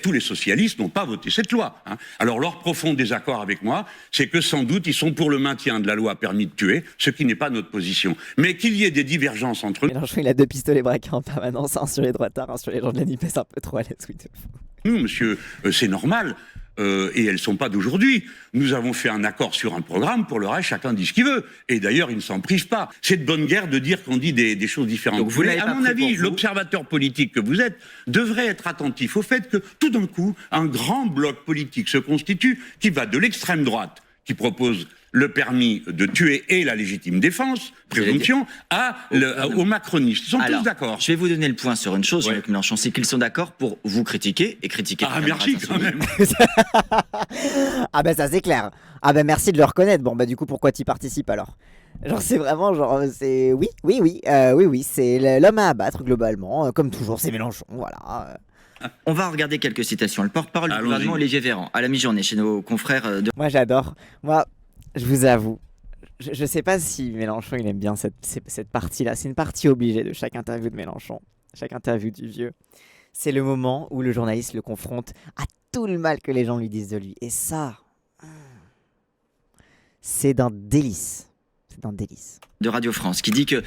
tous les socialistes n'ont pas voté cette loi. Hein. Alors leur profond désaccord avec moi, c'est que sans doute ils sont pour le maintien de la loi permis de tuer, ce qui n'est pas notre position. Mais qu'il y ait des divergences entre Mélenchon, il a 2 pistolets braqués en permanence, un sur les droitards, un sur les gens de la NUPES, un peu trop à l'aise, oui, de fou. nous, monsieur, c'est normal. Et elles ne sont pas d'aujourd'hui. Nous avons fait un accord sur un programme, pour le reste, chacun dit ce qu'il veut. Et d'ailleurs, il ne s'en prive pas. C'est de bonne guerre de dire qu'on dit des choses différentes. Donc vous Mais l'avez à pas mon pris avis, pour vous. l'observateur politique que vous êtes devrait être attentif au fait que, tout d'un coup, un grand bloc politique se constitue qui va de l'extrême droite, qui propose le permis de tuer et la légitime défense, présomption, aux macronistes. Ils sont Alors, tous d'accord. je vais vous donner le point sur une chose, Ouais. Jean-Luc Mélenchon, c'est qu'ils sont d'accord pour vous critiquer et critiquer... Ah, les merci camarades quand insoumis. même. Ah bah ça c'est clair. Ah bah merci de le reconnaître. Bon bah du coup pourquoi t'y participes alors? Genre c'est vraiment genre c'est oui c'est l'homme à abattre globalement comme toujours c'est Mélenchon voilà. On va regarder quelques citations. Le porte-parole du Allons-y. gouvernement, Olivier Véran, à la mi-journée, chez nos confrères de... Moi j'adore. Moi je vous avoue je sais pas si Mélenchon il aime bien cette partie là. C'est une partie obligée de chaque interview de Mélenchon, chaque interview du vieux. C'est le moment où le journaliste le confronte à tout le mal que les gens lui disent de lui et ça c'est d'un délice. C'est d'un délice. de Radio France, qui dit que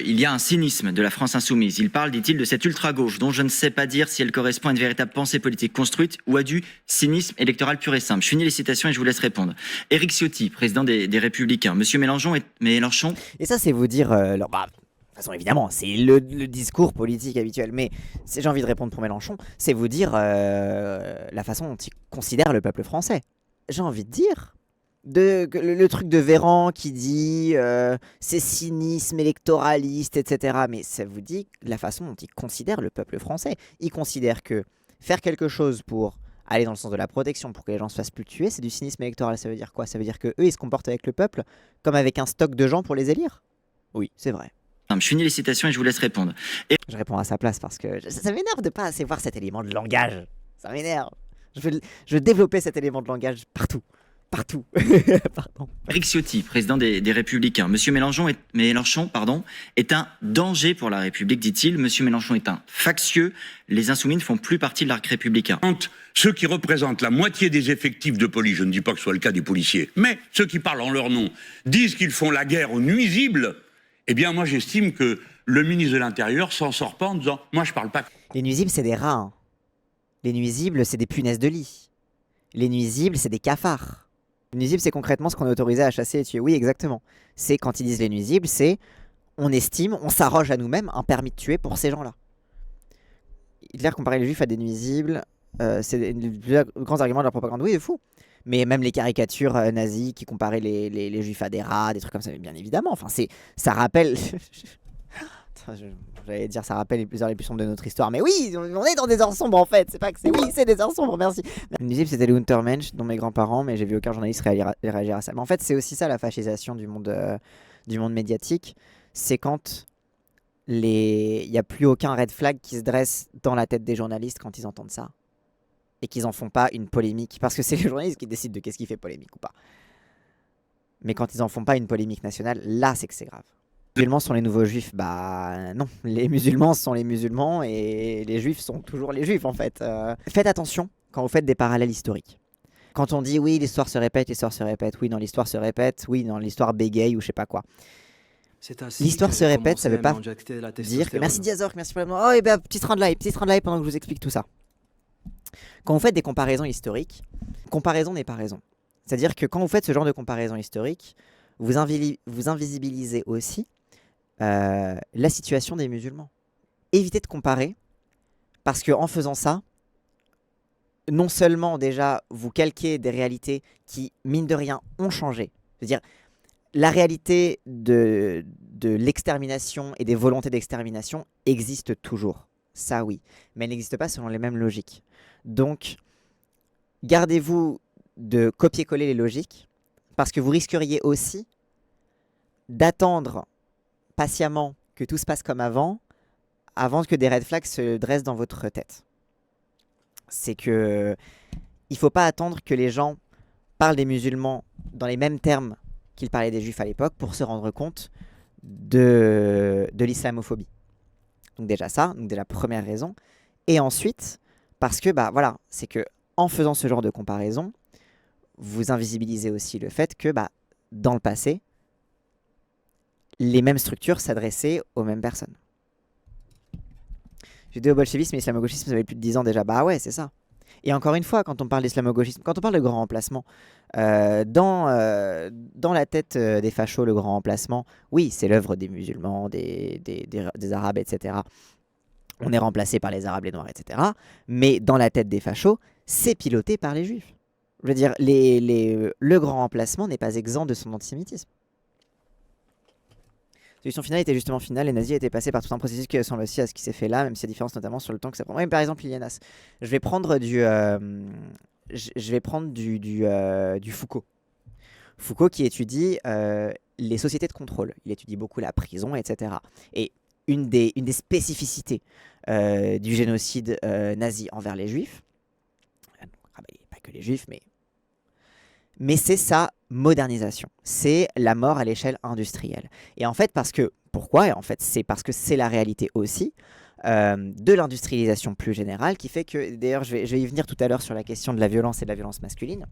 il y a un cynisme de la France insoumise. Il parle, dit-il, de cette ultra-gauche dont je ne sais pas dire si elle correspond à une véritable pensée politique construite ou à du cynisme électoral pur et simple. Je finis les citations et je vous laisse répondre. Éric Ciotti, président des Républicains. Monsieur Mélenchon Et ça, c'est vous dire... de toute façon, évidemment, c'est le discours politique habituel. Mais j'ai envie de répondre pour Mélenchon. C'est vous dire la façon dont il considère le peuple français. J'ai envie de dire... le truc de Véran qui dit c'est cynisme électoraliste, etc. Mais ça vous dit la façon dont il considère le peuple français. Il considère que faire quelque chose pour aller dans le sens de la protection, pour que les gens se fassent plus tuer, c'est du cynisme électoral. Ça veut dire quoi? Ça veut dire qu'eux, ils se comportent avec le peuple comme avec un stock de gens pour les élire? Oui, c'est vrai. Je finis les citations et je vous laisse répondre. Je réponds à sa place parce que ça m'énerve de pas assez voir cet élément de langage. Ça m'énerve. Je veux développer cet élément de langage partout. partout. Pardon. Éric Ciotti, président des Républicains. Monsieur Mélenchon est un danger pour la République, dit-il. Monsieur Mélenchon est un factieux. Les Insoumis ne font plus partie de l'arc républicain. Quand ceux qui représentent la moitié des effectifs de police, je ne dis pas que ce soit le cas des policiers, mais ceux qui parlent en leur nom, disent qu'ils font la guerre aux nuisibles, eh bien moi j'estime que le ministre de l'Intérieur s'en sort pas en disant « moi je parle pas ». Les nuisibles, c'est des rats. Hein. Les nuisibles, c'est des punaises de lit. Les nuisibles, c'est des cafards. Les nuisibles, c'est concrètement ce qu'on est autorisé à chasser et tuer. Oui, exactement. C'est quand ils disent les nuisibles, c'est on estime, on s'arroge à nous-mêmes un permis de tuer pour ces gens-là. Hitler comparait les juifs à des nuisibles, c'est les plus grands arguments de la propagande. Oui, c'est fou. Mais même les caricatures nazies qui comparaient les juifs à des rats, des trucs comme ça, bien évidemment. Enfin, ça rappelle. J'allais dire ça rappelle les heures les plus sombres de notre histoire, mais oui, on est dans des heures sombres en fait. C'est pas que c'est oui, c'est des heures sombres. Merci. Le nuisible, c'était le Untermensch, dont mes grands-parents, mais j'ai vu aucun journaliste réagir à ça. Mais en fait, c'est aussi ça la fascisation du monde médiatique, c'est quand il y a plus aucun red flag qui se dresse dans la tête des journalistes quand ils entendent ça et qu'ils en font pas une polémique, parce que c'est les journalistes qui décident de qu'est-ce qui fait polémique ou pas. Mais quand ils en font pas une polémique nationale, là, c'est que c'est grave. Les musulmans sont les nouveaux juifs. Bah non, les musulmans sont les musulmans et les juifs sont toujours les juifs en fait. Faites attention quand vous faites des parallèles historiques. Quand on dit oui, l'histoire se répète, oui, non, l'histoire se répète, oui, non, l'histoire bégaye ou je sais pas quoi. L'histoire se répète, ça veut pas dire que... Merci Diazor, merci pour le... Oh, et ben petit train de live pendant que je vous explique tout ça. Quand vous faites des comparaisons historiques, comparaison n'est pas raison. C'est-à-dire que quand vous faites ce genre de comparaison historique, vous invisibilisez aussi la situation des musulmans. Évitez de comparer, parce qu'en faisant ça, non seulement déjà vous calquez des réalités qui, mine de rien, ont changé. C'est-à-dire, la réalité de l'extermination et des volontés d'extermination existe toujours. Ça oui, mais elle n'existe pas selon les mêmes logiques. Donc, gardez-vous de copier-coller les logiques, parce que vous risqueriez aussi d'attendre patiemment que tout se passe comme avant que des red flags se dressent dans votre tête. C'est que il faut pas attendre que les gens parlent des musulmans dans les mêmes termes qu'ils parlaient des juifs à l'époque pour se rendre compte de l'islamophobie. Donc déjà ça, donc déjà première raison. Et ensuite, parce que bah voilà, c'est que en faisant ce genre de comparaison, vous invisibilisez aussi le fait que bah, dans le passé, les mêmes structures s'adressaient aux mêmes personnes. Judéo-bolchevisme et islamo-gauchisme, ça fait plus de 10 ans déjà. Bah ouais, c'est ça. Et encore une fois, quand on parle d'islamo-gauchisme, quand on parle de grand remplacement, dans la tête des fachos, le grand remplacement, oui, c'est l'œuvre des musulmans, des arabes, etc. On est remplacé par les arabes, les noirs, etc. Mais dans la tête des fachos, c'est piloté par les juifs. Je veux dire, le grand remplacement n'est pas exempt de son antisémitisme. La solution finale était justement finale. Les nazis étaient passés par tout un processus qui ressemble aussi à ce qui s'est fait là, même s'il y a différence notamment sur le temps que ça prend. Oui, par exemple, Ilianas. Je vais prendre du Foucault. Foucault qui étudie les sociétés de contrôle. Il étudie beaucoup la prison, etc. Et une des spécificités du génocide nazi envers les juifs, pas que les juifs, mais c'est sa modernisation. C'est la mort à l'échelle industrielle. Et en fait, pourquoi ? Et en fait, c'est parce que c'est la réalité aussi de l'industrialisation plus générale qui fait que, d'ailleurs, je vais y venir tout à l'heure sur la question de la violence et de la violence masculine.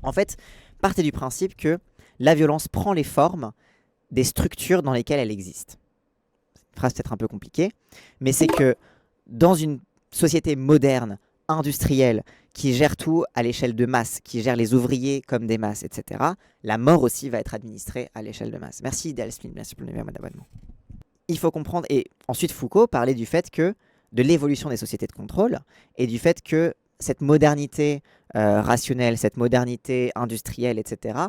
En fait, partez du principe que la violence prend les formes des structures dans lesquelles elle existe. C'est une phrase peut-être un peu compliquée, mais c'est que dans une société moderne, industrielle, qui gère tout à l'échelle de masse, qui gère les ouvriers comme des masses, etc., la mort aussi va être administrée à l'échelle de masse. Merci Ideal Spin, merci pour le numéro d'abonnement. Il faut comprendre, et ensuite Foucault parlait du fait que, de l'évolution des sociétés de contrôle, et du fait que cette modernité rationnelle, cette modernité industrielle, etc.,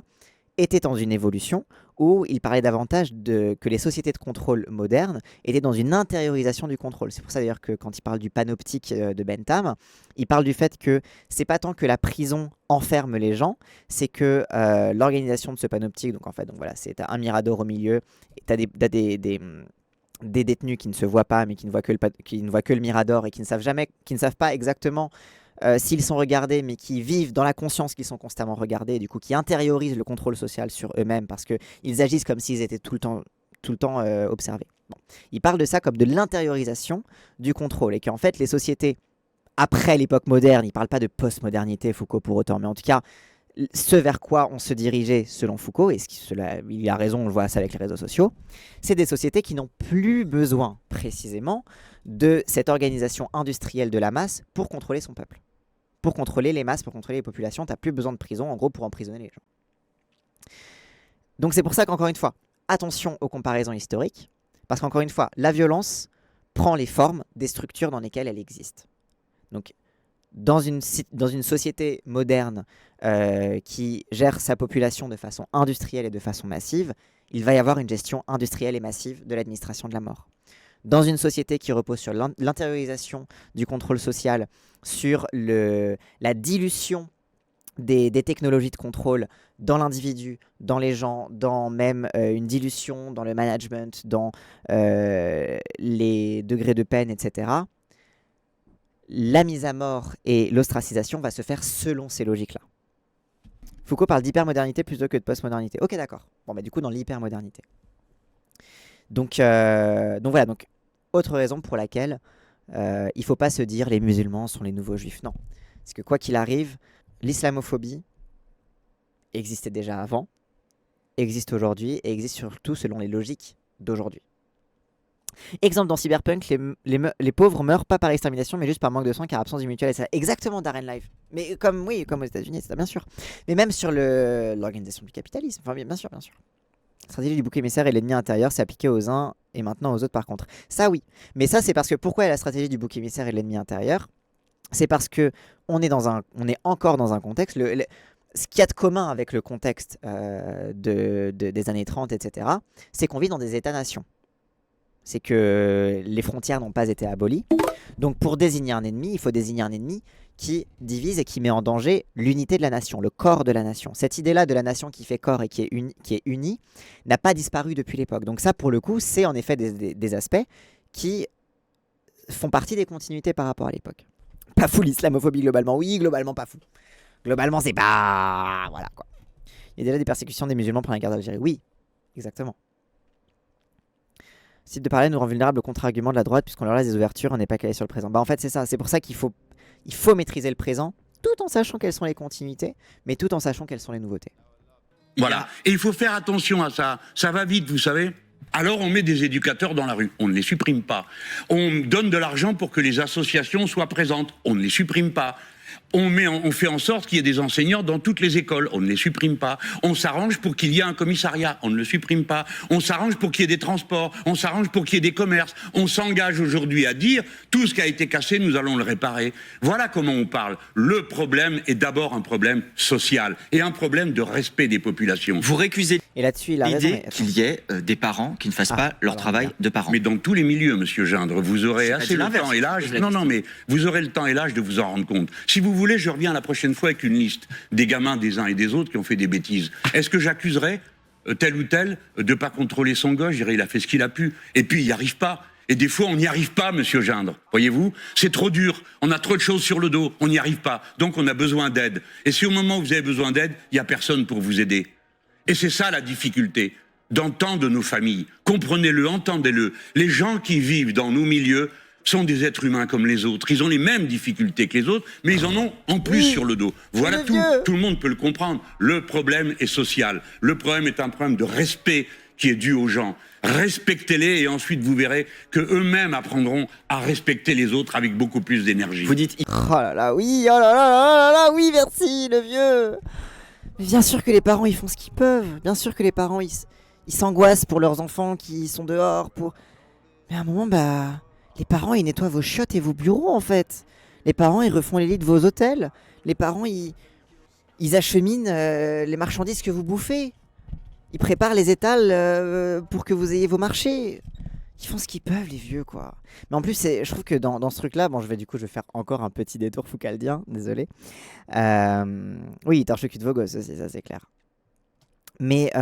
était dans une évolution où il parlait davantage que les sociétés de contrôle modernes étaient dans une intériorisation du contrôle. C'est pour ça d'ailleurs que quand il parle du panoptique de Bentham, il parle du fait que c'est pas tant que la prison enferme les gens, c'est que l'organisation de ce panoptique, donc en fait, donc voilà, c'est un mirador au milieu, t'as des détenus qui ne se voient pas, mais qui ne voient que le mirador et qui ne savent pas exactement s'ils sont regardés, mais qui vivent dans la conscience qu'ils sont constamment regardés, et du coup qui intériorisent le contrôle social sur eux-mêmes parce qu'ils agissent comme s'ils étaient tout le temps observés. Bon. Il parle de ça comme de l'intériorisation du contrôle, et qu'en fait les sociétés, après l'époque moderne, il ne parle pas de postmodernité Foucault pour autant, mais en tout cas, ce vers quoi on se dirigeait selon Foucault, et il a raison, on le voit ça avec les réseaux sociaux, c'est des sociétés qui n'ont plus besoin précisément de cette organisation industrielle de la masse pour contrôler son peuple. Pour contrôler les masses, pour contrôler les populations, tu n'as plus besoin de prison, en gros, pour emprisonner les gens. Donc c'est pour ça qu'encore une fois, attention aux comparaisons historiques, parce qu'encore une fois, la violence prend les formes des structures dans lesquelles elle existe. Donc, dans une société moderne qui gère sa population de façon industrielle et de façon massive, il va y avoir une gestion industrielle et massive de l'administration de la mort. Dans une société qui repose sur l'intériorisation du contrôle social, sur la dilution des technologies de contrôle dans l'individu, dans les gens, dans même une dilution dans le management, dans les degrés de peine, etc., la mise à mort et l'ostracisation va se faire selon ces logiques-là. Foucault parle d'hypermodernité plutôt que de postmodernité. Ok, d'accord. Bon, bah du coup, dans l'hypermodernité. Donc voilà. Donc, autre raison pour laquelle il ne faut pas se dire les musulmans sont les nouveaux juifs. Non. Parce que quoi qu'il arrive, l'islamophobie existait déjà avant, existe aujourd'hui et existe surtout selon les logiques d'aujourd'hui. Exemple dans Cyberpunk, les pauvres meurent pas par extermination mais juste par manque de soins car absence du mutuel, etc. Exactement, Darren Live. Mais comme aux États-Unis, c'est bien sûr. Mais même sur l'organisation du capitalisme, enfin bien sûr. La stratégie du bouc émissaire et l'ennemi intérieur s'est appliquée aux uns et maintenant aux autres par contre. Ça oui. Mais ça c'est parce que pourquoi la stratégie du bouc émissaire et l'ennemi intérieur, c'est parce que on est encore dans un contexte. Ce qu'il y a de commun avec le contexte des années 30, etc., c'est qu'on vit dans des États-nations. C'est que les frontières n'ont pas été abolies. Donc pour désigner un ennemi, il faut désigner un ennemi qui divise et qui met en danger l'unité de la nation, le corps de la nation. Cette idée-là de la nation qui fait corps et qui est unie n'a pas disparu depuis l'époque. Donc ça, pour le coup, c'est en effet des aspects qui font partie des continuités par rapport à l'époque. Pas fou l'islamophobie globalement. Oui, globalement pas fou. Globalement, c'est pas... Voilà quoi. Il y a déjà des persécutions des musulmans pendant la guerre d'Algérie. Oui, exactement. Site de parler nous rend vulnérables au contre-argument de la droite puisqu'on leur laisse des ouvertures, on n'est pas calé sur le présent. Bah en fait c'est ça, c'est pour ça qu'il faut maîtriser le présent tout en sachant quelles sont les continuités, mais tout en sachant quelles sont les nouveautés. Voilà, et il faut faire attention à ça, ça va vite vous savez. Alors on met des éducateurs dans la rue, on ne les supprime pas. On donne de l'argent pour que les associations soient présentes, on ne les supprime pas. On fait en sorte qu'il y ait des enseignants dans toutes les écoles, on ne les supprime pas. On s'arrange pour qu'il y ait un commissariat, on ne le supprime pas. On s'arrange pour qu'il y ait des transports, on s'arrange pour qu'il y ait des commerces. On s'engage aujourd'hui à dire, tout ce qui a été cassé, nous allons le réparer. Voilà comment on parle. Le problème est d'abord un problème social et un problème de respect des populations. Vous récusez Et là-dessus, il a raison. l'idée qu'il y ait des parents qui ne fassent pas leur travail de parents. Mais dans tous les milieux, monsieur Gindre, vous aurez C'est assez pas le dit temps et l'âge. l'inverse. Non, mais vous aurez le temps et l'âge de vous en rendre compte. Si vous voulez, je reviens la prochaine fois avec une liste des gamins des uns et des autres qui ont fait des bêtises. Est-ce que j'accuserais tel ou tel de ne pas contrôler son gosse? Je dirais, il a fait ce qu'il a pu. Et puis, il n'y arrive pas. Et des fois, on n'y arrive pas, monsieur Gindre. Voyez-vous, c'est trop dur. On a trop de choses sur le dos. On n'y arrive pas. Donc, on a besoin d'aide. Et si au moment où vous avez besoin d'aide, il n'y a personne pour vous aider. Et c'est ça la difficulté d'entendre nos familles. Comprenez-le, entendez-le. Les gens qui vivent dans nos milieux sont des êtres humains comme les autres. Ils ont les mêmes difficultés que les autres, mais ils en ont en plus sur le dos. Voilà tout. Tout le monde peut le comprendre. Le problème est social. Le problème est un problème de respect qui est dû aux gens. Respectez-les et ensuite vous verrez que eux-mêmes apprendront à respecter les autres avec beaucoup plus d'énergie. Vous dites Oh là là, oui, oh là là là là là, oui, merci, le vieux. Mais bien sûr que les parents, ils font ce qu'ils peuvent. Bien sûr que les parents, ils s'angoissent pour leurs enfants qui sont dehors. Mais à un moment, bah... Les parents, ils nettoient vos chiottes et vos bureaux, en fait. Les parents, ils refont les lits de vos hôtels. Les parents, ils acheminent les marchandises que vous bouffez. Ils préparent les étals pour que vous ayez vos marchés. Ils font ce qu'ils peuvent, les vieux, quoi. Mais en plus, je trouve que dans ce truc-là, bon, je vais faire encore un petit détour foucaldien, désolé. Oui, ils torchent-cul de vos gosses aussi, ça c'est clair. Mais...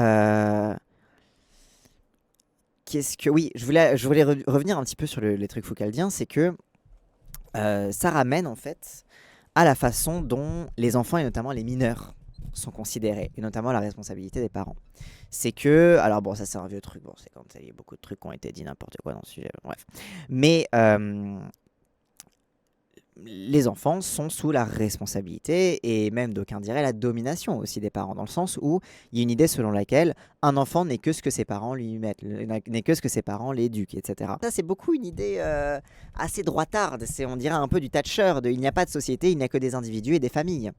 Oui, je voulais revenir un petit peu sur les trucs foucaldiens, c'est que ça ramène en fait à la façon dont les enfants et notamment les mineurs sont considérés, et notamment la responsabilité des parents. C'est que, alors bon, ça c'est un vieux truc, bon, c'est quand il y a beaucoup de trucs qui ont été dit n'importe quoi dans ce sujet, bref. Mais les enfants sont sous la responsabilité et même d'aucuns diraient la domination aussi des parents, dans le sens où il y a une idée selon laquelle un enfant n'est que ce que ses parents lui mettent, n'est que ce que ses parents l'éduquent, etc. Ça c'est beaucoup une idée assez droitarde, on dirait un peu du Thatcher, de il n'y a pas de société, il n'y a que des individus et des familles.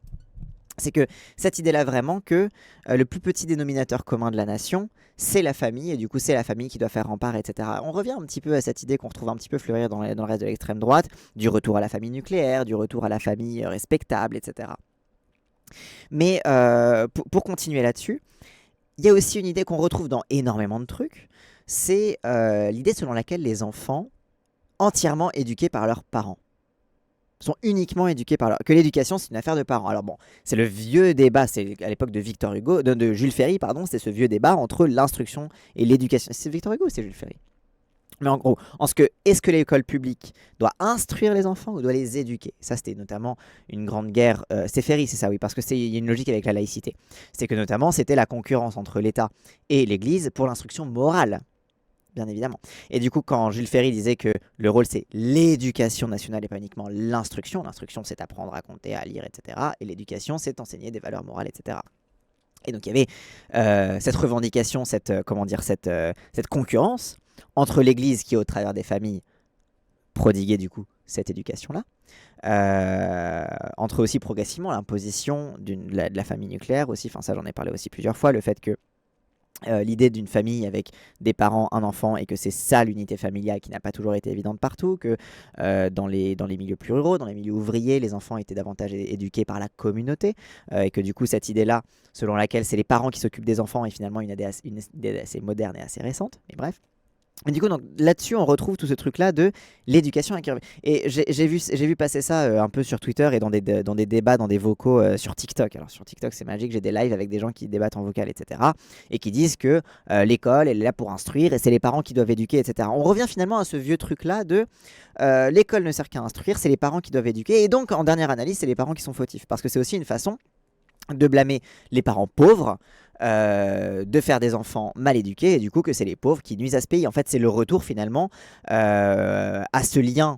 C'est que cette idée-là vraiment que le plus petit dénominateur commun de la nation, c'est la famille, et du coup c'est la famille qui doit faire rempart, etc. On revient un petit peu à cette idée qu'on retrouve un petit peu fleurir dans le reste de l'extrême droite, du retour à la famille nucléaire, du retour à la famille respectable, etc. Mais pour continuer là-dessus, il y a aussi une idée qu'on retrouve dans énormément de trucs, c'est l'idée selon laquelle les enfants, entièrement éduqués par leurs parents, sont uniquement éduqués par que l'éducation c'est une affaire de parents. Alors bon, c'est le vieux débat, c'est à l'époque de Victor Hugo, de Jules Ferry, pardon, c'est ce vieux débat entre l'instruction et l'éducation. C'est Victor Hugo ou c'est Jules Ferry? Mais en gros, est-ce que l'école publique doit instruire les enfants ou doit les éduquer? Ça, c'était notamment une grande guerre. C'est Ferry, c'est ça, oui, parce qu'il y a une logique avec la laïcité. C'est que notamment, c'était la concurrence entre l'État et l'Église pour l'instruction morale. Bien évidemment. Et du coup, quand Jules Ferry disait que le rôle, c'est l'éducation nationale et pas uniquement l'instruction. L'instruction, c'est apprendre à compter, à lire, etc. Et l'éducation, c'est enseigner des valeurs morales, etc. Et donc, il y avait cette revendication, cette concurrence entre l'Église qui, au travers des familles, prodiguait du coup cette éducation-là, entre aussi progressivement l'imposition de la famille nucléaire aussi. Enfin, ça, j'en ai parlé aussi plusieurs fois, le fait que l'idée d'une famille avec des parents, un enfant, et que c'est ça l'unité familiale qui n'a pas toujours été évidente partout, que dans les milieux plus ruraux, dans les milieux ouvriers, les enfants étaient davantage éduqués par la communauté, et que du coup cette idée-là, selon laquelle c'est les parents qui s'occupent des enfants, est finalement une idée assez moderne et assez récente, mais bref. Et du coup, là-dessus, on retrouve tout ce truc-là de l'éducation incurvée. Et j'ai vu passer ça un peu sur Twitter et dans des débats, dans des vocaux sur TikTok. Alors sur TikTok, c'est magique, j'ai des lives avec des gens qui débattent en vocal, etc. Et qui disent que l'école, elle est là pour instruire et c'est les parents qui doivent éduquer, etc. On revient finalement à ce vieux truc-là de l'école ne sert qu'à instruire, c'est les parents qui doivent éduquer. Et donc, en dernière analyse, c'est les parents qui sont fautifs. Parce que c'est aussi une façon de blâmer les parents pauvres, de faire des enfants mal éduqués, et du coup que c'est les pauvres qui nuisent à ce pays. En fait, c'est le retour finalement à ce lien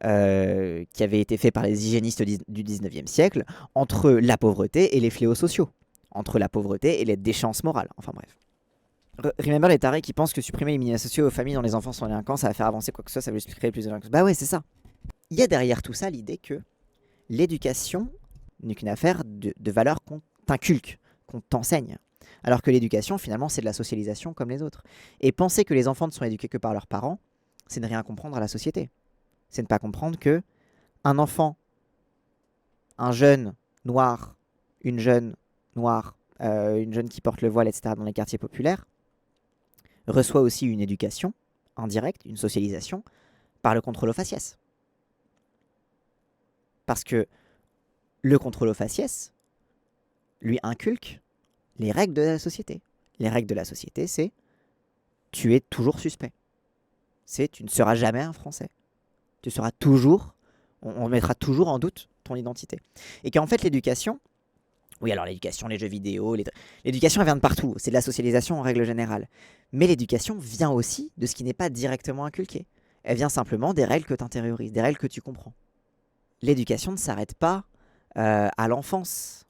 qui avait été fait par les hygiénistes du 19e siècle entre la pauvreté et les fléaux sociaux, entre la pauvreté et les déchéances morales. Enfin bref. Remember les tarés qui pensent que supprimer les minima sociaux aux familles dont les enfants sont délinquants, ça va faire avancer quoi que ce soit, ça va juste créer plus de délinquance. Bah ouais, c'est ça. Il y a derrière tout ça l'idée que l'éducation n'est qu'une affaire de valeurs qu'on t'inculque, qu'on t'enseigne. Alors que l'éducation, finalement, c'est de la socialisation comme les autres. Et penser que les enfants ne sont éduqués que par leurs parents, c'est ne rien comprendre à la société. C'est ne pas comprendre que un enfant, un jeune noir, une jeune noire, une jeune qui porte le voile, etc., dans les quartiers populaires, reçoit aussi une éducation indirecte, une socialisation, par le contrôle au faciès. Parce que le contrôle au faciès lui inculque les règles de la société. Les règles de la société, c'est tu es toujours suspect. C'est tu ne seras jamais un Français. Tu seras toujours, on mettra toujours en doute ton identité. Et qu'en fait l'éducation, oui alors l'éducation, les jeux vidéo, l'éducation elle vient de partout, c'est de la socialisation en règle générale. Mais l'éducation vient aussi de ce qui n'est pas directement inculqué. Elle vient simplement des règles que tu intériorises, des règles que tu comprends. L'éducation ne s'arrête pas à l'enfance.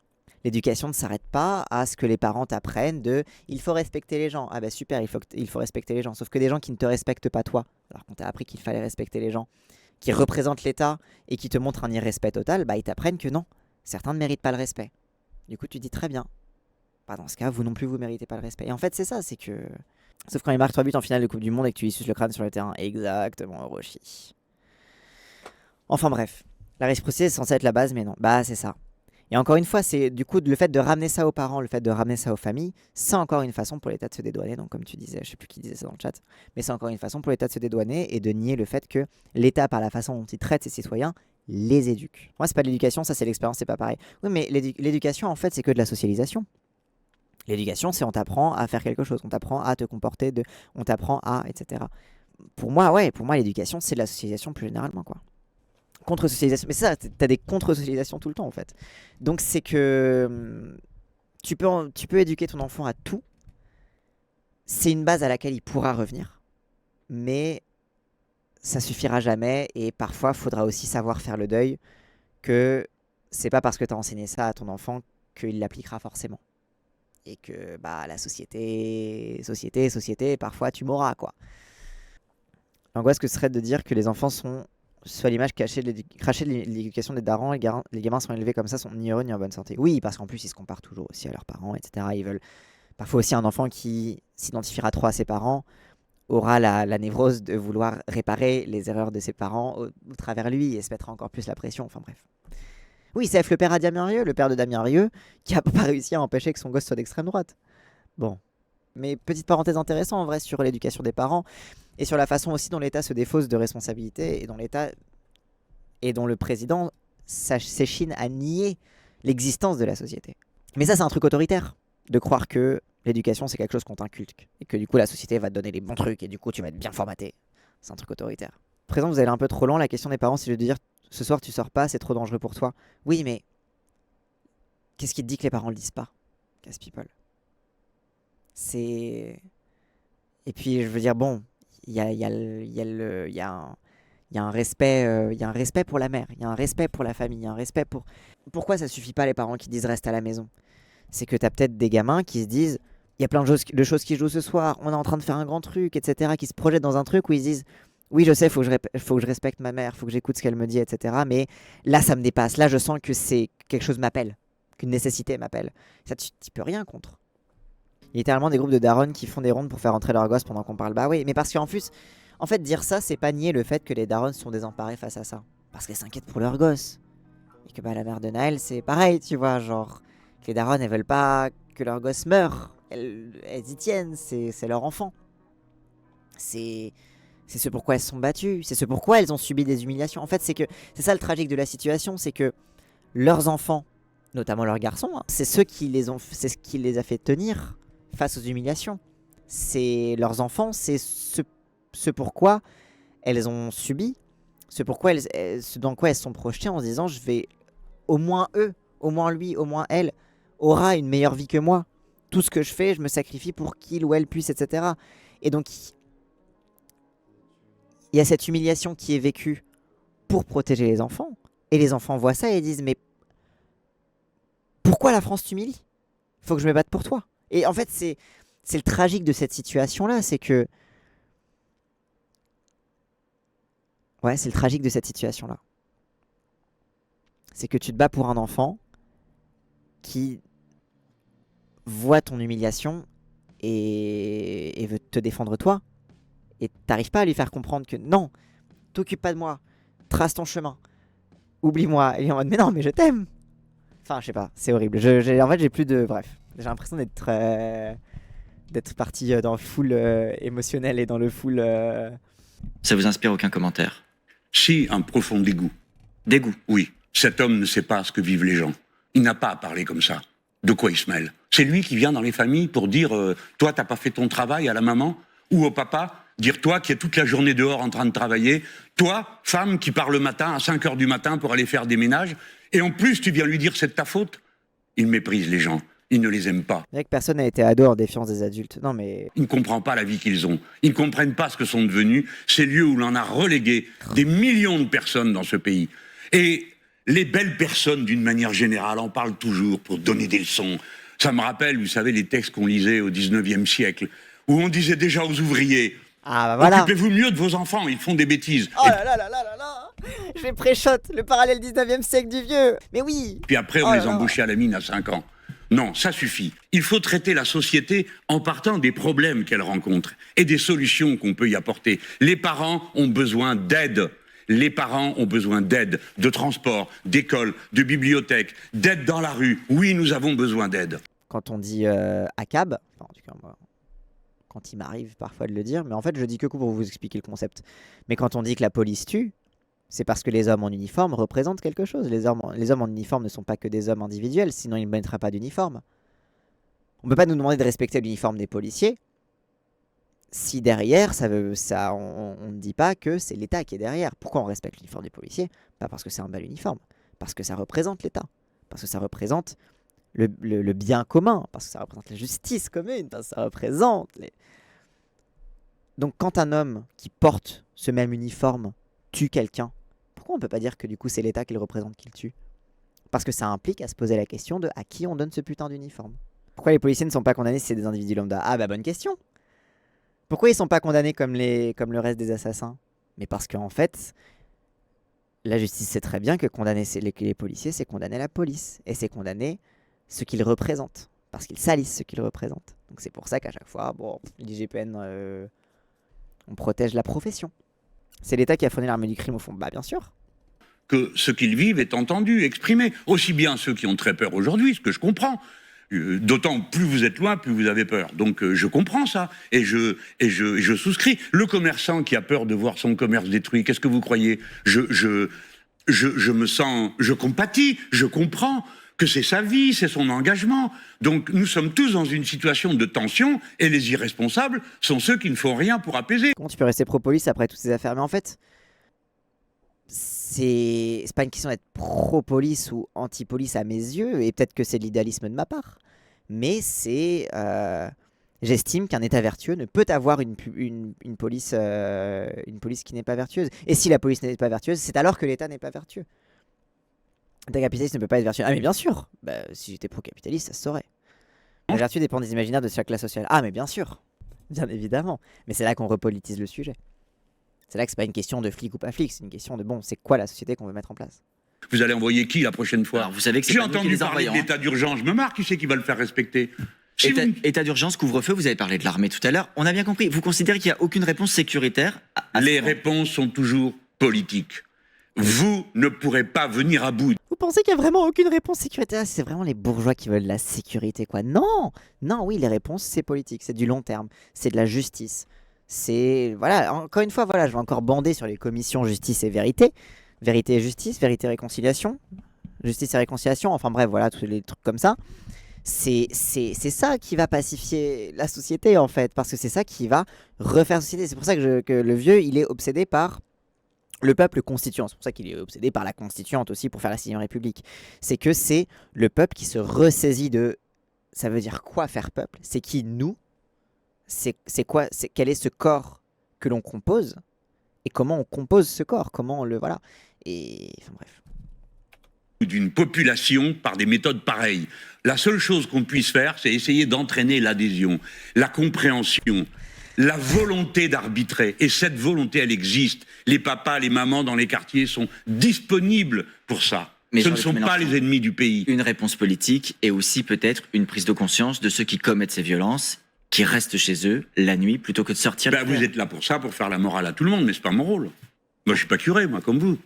L'éducation ne s'arrête pas à ce que les parents t'apprennent de « il faut respecter les gens ». Ah bah super, il faut respecter les gens. Sauf que des gens qui ne te respectent pas toi, alors qu'on t'a appris qu'il fallait respecter les gens, qui représentent l'État et qui te montrent un irrespect total, bah ils t'apprennent que non, certains ne méritent pas le respect. Du coup tu dis très bien, bah dans ce cas vous non plus vous méritez pas le respect. Et en fait c'est ça, c'est que... Sauf quand il marque 3 buts en finale de Coupe du Monde et que tu lui suces le crâne sur le terrain. Exactement, Orochi. Enfin bref, la réciprocité c'est censé être la base, mais non, bah c'est ça. Et encore une fois, c'est du coup le fait de ramener ça aux parents, le fait de ramener ça aux familles, c'est encore une façon pour l'État de se dédouaner. Donc comme tu disais, je sais plus qui disait ça dans le chat, mais c'est encore une façon pour l'État de se dédouaner et de nier le fait que l'État, par la façon dont il traite ses citoyens, les éduque. Moi, c'est pas de l'éducation, ça c'est l'expérience, c'est pas pareil. Oui, mais l'éducation, en fait, c'est que de la socialisation. L'éducation, c'est on t'apprend à faire quelque chose, on t'apprend à te comporter, on t'apprend à, etc. Pour moi, l'éducation, c'est de la socialisation plus généralement, quoi. contre-socialisation. Mais c'est ça, t'as des contre-socialisations tout le temps en fait. Donc c'est que tu peux éduquer ton enfant à tout. C'est une base à laquelle il pourra revenir. Mais ça suffira jamais. Et parfois, il faudra aussi savoir faire le deuil que c'est pas parce que tu as enseigné ça à ton enfant qu'il l'appliquera forcément. Et que la société, parfois tu mourras quoi. L'angoisse que ce serait de dire que les enfants sont soit l'image crachée de l'éducation des darons, les gamins sont élevés comme ça, sont ni heureux ni en bonne santé. Oui, parce qu'en plus ils se comparent toujours aussi à leurs parents, etc. Ils veulent parfois aussi un enfant qui s'identifiera trop à ses parents aura la névrose de vouloir réparer les erreurs de ses parents au travers lui et se mettra encore plus la pression. Enfin bref. Oui, c'est le père à Damien Rieu, le père de Damien Rieu, qui a pas réussi à empêcher que son gosse soit d'extrême droite. Bon. Mais petite parenthèse intéressante en vrai sur l'éducation des parents et sur la façon aussi dont l'État se défausse de responsabilité et dont le président s'échine à nier l'existence de la société. Mais ça, c'est un truc autoritaire, de croire que l'éducation, c'est quelque chose qu'on t'inculque et que du coup, la société va te donner les bons trucs et du coup, tu vas être bien formaté. C'est un truc autoritaire. Présent, vous allez un peu trop loin. La question des parents, c'est de dire ce soir, tu sors pas, c'est trop dangereux pour toi. Oui, mais qu'est-ce qui te dit que les parents le disent pas, Casse People? C'est. Et puis, je veux dire, bon, il y a un respect pour la mère, il y a un respect pour la famille, il y a un respect pour. Pourquoi ça suffit pas les parents qui disent reste à la maison? C'est que t'as peut-être des gamins qui se disent il y a plein de choses qui jouent ce soir, on est en train de faire un grand truc, etc., qui se projettent dans un truc où ils se disent oui, je sais, faut que je respecte ma mère, faut que j'écoute ce qu'elle me dit, etc., mais là, ça me dépasse, là, je sens que c'est quelque chose m'appelle, qu'une nécessité m'appelle. Ça, tu peux rien contre. Il y a littéralement des groupes de darons qui font des rondes pour faire entrer leurs gosses pendant qu'on parle. Bah oui, mais parce qu'en plus, en fait, dire ça, c'est pas nier le fait que les darons sont désemparés face à ça. Parce qu'elles s'inquiètent pour leurs gosses. Et que la mère de Naël, c'est pareil, tu vois, genre, que les darons, elles veulent pas que leurs gosses meurent. Elles y tiennent, c'est leur enfant. C'est ce pourquoi elles sont battues, c'est ce pourquoi elles ont subi des humiliations. En fait, c'est ça le tragique de la situation, c'est que leurs enfants, notamment leurs garçons, c'est ce qui les a fait tenir face aux humiliations. C'est leurs enfants, c'est ce pourquoi elles ont subi, ce dans quoi elles sont projetées en se disant je vais, au moins eux, au moins lui, au moins elle, aura une meilleure vie que moi. Tout ce que je fais, je me sacrifie pour qu'il ou elle puisse, etc. Et donc, il y a cette humiliation qui est vécue pour protéger les enfants. Et les enfants voient ça et disent mais pourquoi la France t'humilie? Faut que je me batte pour toi. Et en fait, c'est le tragique de cette situation-là, c'est que... Ouais, c'est le tragique de cette situation-là. C'est que tu te bats pour un enfant qui voit ton humiliation et veut te défendre toi. Et t'arrives pas à lui faire comprendre que non, t'occupe pas de moi, trace ton chemin, oublie-moi. Et il est en mode mais non, mais je t'aime. Enfin, je sais pas, c'est horrible. En fait, j'ai plus de... Bref, j'ai l'impression d'être parti dans le full émotionnel et dans le full... Ça vous inspire aucun commentaire? Si, un profond dégoût. Dégoût? Oui, cet homme ne sait pas ce que vivent les gens. Il n'a pas à parler comme ça. De quoi il se mêle? C'est lui qui vient dans les familles pour dire toi, t'as pas fait ton travail à la maman ou au papa. Dire toi qui es toute la journée dehors en train de travailler. Toi, femme qui part le matin à 5h du matin pour aller faire des ménages. Et en plus, tu viens lui dire c'est de ta faute. Il méprise les gens. Il ne les aime pas. C'est vrai que personne n'a été ado en défiance des adultes. Non mais... Il ne comprend pas la vie qu'ils ont. Ils ne comprennent pas ce que sont devenus ces lieux où l'on a relégué des millions de personnes dans ce pays. Et les belles personnes, d'une manière générale, en parlent toujours pour donner des leçons. Ça me rappelle, vous savez, les textes qu'on lisait au 19e siècle, où on disait déjà aux ouvriers ah bah voilà. Occupez-vous mieux de vos enfants, ils font des bêtises. Oh là là là là là là. Je vais pré-shot le parallèle 19e siècle du vieux. Mais oui. Puis après, on les embauchait à la mine à 5 ans. Non, ça suffit. Il faut traiter la société en partant des problèmes qu'elle rencontre et des solutions qu'on peut y apporter. Les parents ont besoin d'aide. Les parents ont besoin d'aide, de transport, d'école, de bibliothèque, d'aide dans la rue. Oui, nous avons besoin d'aide. Quand on dit ACAB, enfin, en tout cas, moi, quand il m'arrive parfois de le dire, mais en fait je dis que pour vous expliquer le concept. Mais quand on dit que la police tue, c'est parce que les hommes en uniforme représentent quelque chose. Les hommes en uniforme ne sont pas que des hommes individuels, sinon ils ne mettraient pas d'uniforme. On ne peut pas nous demander de respecter l'uniforme des policiers si derrière, on ne dit pas que c'est l'État qui est derrière. Pourquoi on respecte l'uniforme des policiers? Pas parce que c'est un bel uniforme, parce que ça représente l'État, parce que ça représente le bien commun, parce que ça représente la justice commune, parce que ça représente les... Donc quand un homme qui porte ce même uniforme tue quelqu'un, pourquoi on peut pas dire que du coup c'est l'État qui le représente qui le tue? Parce que ça implique à se poser la question de à qui on donne ce putain d'uniforme. Pourquoi les policiers ne sont pas condamnés si c'est des individus lambda? Ah bah bonne question. Pourquoi ils sont pas condamnés comme le reste des assassins? Mais parce qu'en fait, la justice sait très bien que condamner les policiers, c'est condamner la police. Et c'est condamner ce qu'ils représentent. Parce qu'ils salissent ce qu'ils représentent. Donc c'est pour ça qu'à chaque fois, bon, l'IGPN, on protège la profession. C'est l'État qui a fourni l'arme du crime au fond. Bah bien sûr. Que ce qu'ils vivent est entendu, exprimé. Aussi bien ceux qui ont très peur aujourd'hui, ce que je comprends. D'autant plus vous êtes loin, plus vous avez peur. Donc je comprends ça et je souscris. Le commerçant qui a peur de voir son commerce détruit, qu'est-ce que vous croyez? Je me sens, je compatis, je comprends que c'est sa vie, c'est son engagement. Donc nous sommes tous dans une situation de tension et les irresponsables sont ceux qui ne font rien pour apaiser. Comment tu peux rester pro-police après toutes ces affaires? Mais en fait, c'est pas une question d'être pro-police ou anti-police à mes yeux, et peut-être que c'est de l'idéalisme de ma part, mais c'est... j'estime qu'un État vertueux ne peut avoir une police qui n'est pas vertueuse. Et si la police n'est pas vertueuse, c'est alors que l'État n'est pas vertueux. L'État capitaliste ne peut pas être vertueux. Ah mais bien sûr, bah, si j'étais pro-capitaliste, ça se saurait. La vertu dépend des imaginaires de chaque classe sociale. Ah mais bien sûr, bien évidemment. Mais c'est là qu'on repolitise le sujet. C'est là que c'est pas une question de flic ou pas flic, c'est une question de bon, c'est quoi la société qu'on veut mettre en place? Vous allez envoyer qui la prochaine fois? Alors, vous savez que c'est J'ai pas nous qui entendu les parler envoyons, d'état d'urgence, je me marre, qui c'est qui va le faire respecter? Si État, vous- état d'urgence, couvre-feu, vous avez parlé de l'armée tout à l'heure. On a bien compris. Vous considérez qu'il n'y a aucune réponse sécuritaire à Les ce moment? réponses sont toujours politiques. Vous ne pourrez pas venir à bout. Vous pensez qu'il y a vraiment aucune réponse sécuritaire? C'est vraiment les bourgeois qui veulent la sécurité, quoi. Non, non, oui, les réponses, c'est politique, c'est du long terme, c'est de la justice. C'est, voilà, encore une fois, voilà, je vais encore bander sur les commissions justice et vérité. Vérité et justice, vérité et réconciliation, justice et réconciliation, enfin bref, voilà, tous les trucs comme ça. C'est ça qui va pacifier la société, en fait, parce que c'est ça qui va refaire la société. C'est pour ça que le vieux, il est obsédé par le peuple constituant. C'est pour ça qu'il est obsédé par la constituante aussi pour faire la 6ème République. C'est que c'est le peuple qui se ressaisit de... Ça veut dire quoi faire peuple? C'est qui nous? C'est quoi? Quel est ce corps que l'on compose? Et comment on compose ce corps? Comment on le... Voilà. Et... Enfin bref. D'une population par des méthodes pareilles. La seule chose qu'on puisse faire, c'est essayer d'entraîner l'adhésion, la compréhension, la volonté d'arbitrer. Et cette volonté, elle existe. Les papas, les mamans dans les quartiers sont disponibles pour ça. Mais Ce ne Jean-Luc sont pas Mélenchon, les ennemis du pays. une réponse politique et aussi peut-être une prise de conscience de ceux qui commettent ces violences, qui restent chez eux la nuit plutôt que de sortir. Ben, vous êtes là pour ça, pour faire la morale à tout le monde, mais c'est pas mon rôle. Moi, je suis pas curé, moi, comme vous.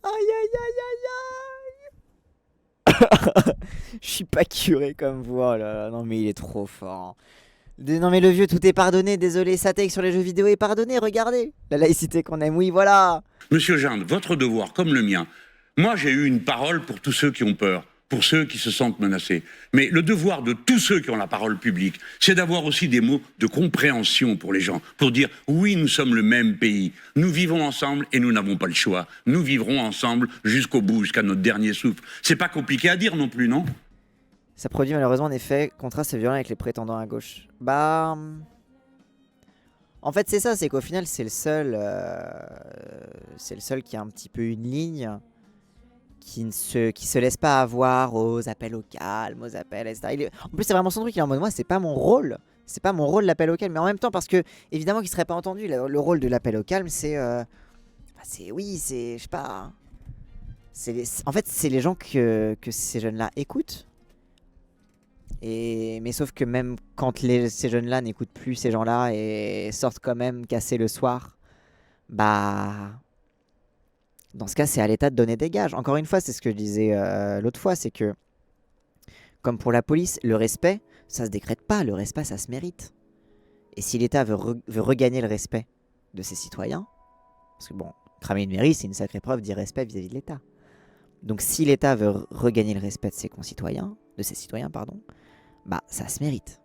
Aïe aïe aïe aïe aïe. Je suis pas curé comme vous. Oh là là, non mais il est trop fort. Non mais le vieux, tout est pardonné. Désolé, sa take sur les jeux vidéo est pardonné. Regardez la laïcité qu'on aime. Oui, voilà. Monsieur Jeanne, votre devoir, comme le mien, moi j'ai eu une parole pour tous ceux qui ont peur, pour ceux qui se sentent menacés. Mais le devoir de tous ceux qui ont la parole publique, c'est d'avoir aussi des mots de compréhension pour les gens, pour dire oui, nous sommes le même pays, nous vivons ensemble et nous n'avons pas le choix. Nous vivrons ensemble jusqu'au bout, jusqu'à notre dernier souffle. C'est pas compliqué à dire non plus, non? Ça produit malheureusement un effet contraste violent avec les prétendants à gauche. Bah... En fait c'est ça, c'est qu'au final c'est le seul qui a un petit peu une ligne qui se laisse pas avoir aux appels au calme, aux appels, etc. En plus c'est vraiment son truc, il est en mode moi c'est pas mon rôle. C'est pas mon rôle l'appel au calme, mais en même temps parce que évidemment qu'il serait pas entendu. Le rôle de l'appel au calme c'est... oui, c'est... Je sais pas... En fait c'est les gens que ces jeunes-là écoutent. Mais sauf que même quand ces jeunes-là n'écoutent plus ces gens-là et sortent quand même casser le soir, bah... Dans ce cas, c'est à l'État de donner des gages. Encore une fois, c'est ce que je disais l'autre fois, c'est que, comme pour la police, le respect, ça se décrète pas. Le respect, ça se mérite. Et si l'État veut regagner le respect de ses citoyens, parce que bon, cramer une mairie, c'est une sacrée preuve d'irrespect vis-à-vis de l'État. Donc si l'État veut regagner le respect de ses concitoyens, de ses citoyens, pardon, bah ça se mérite.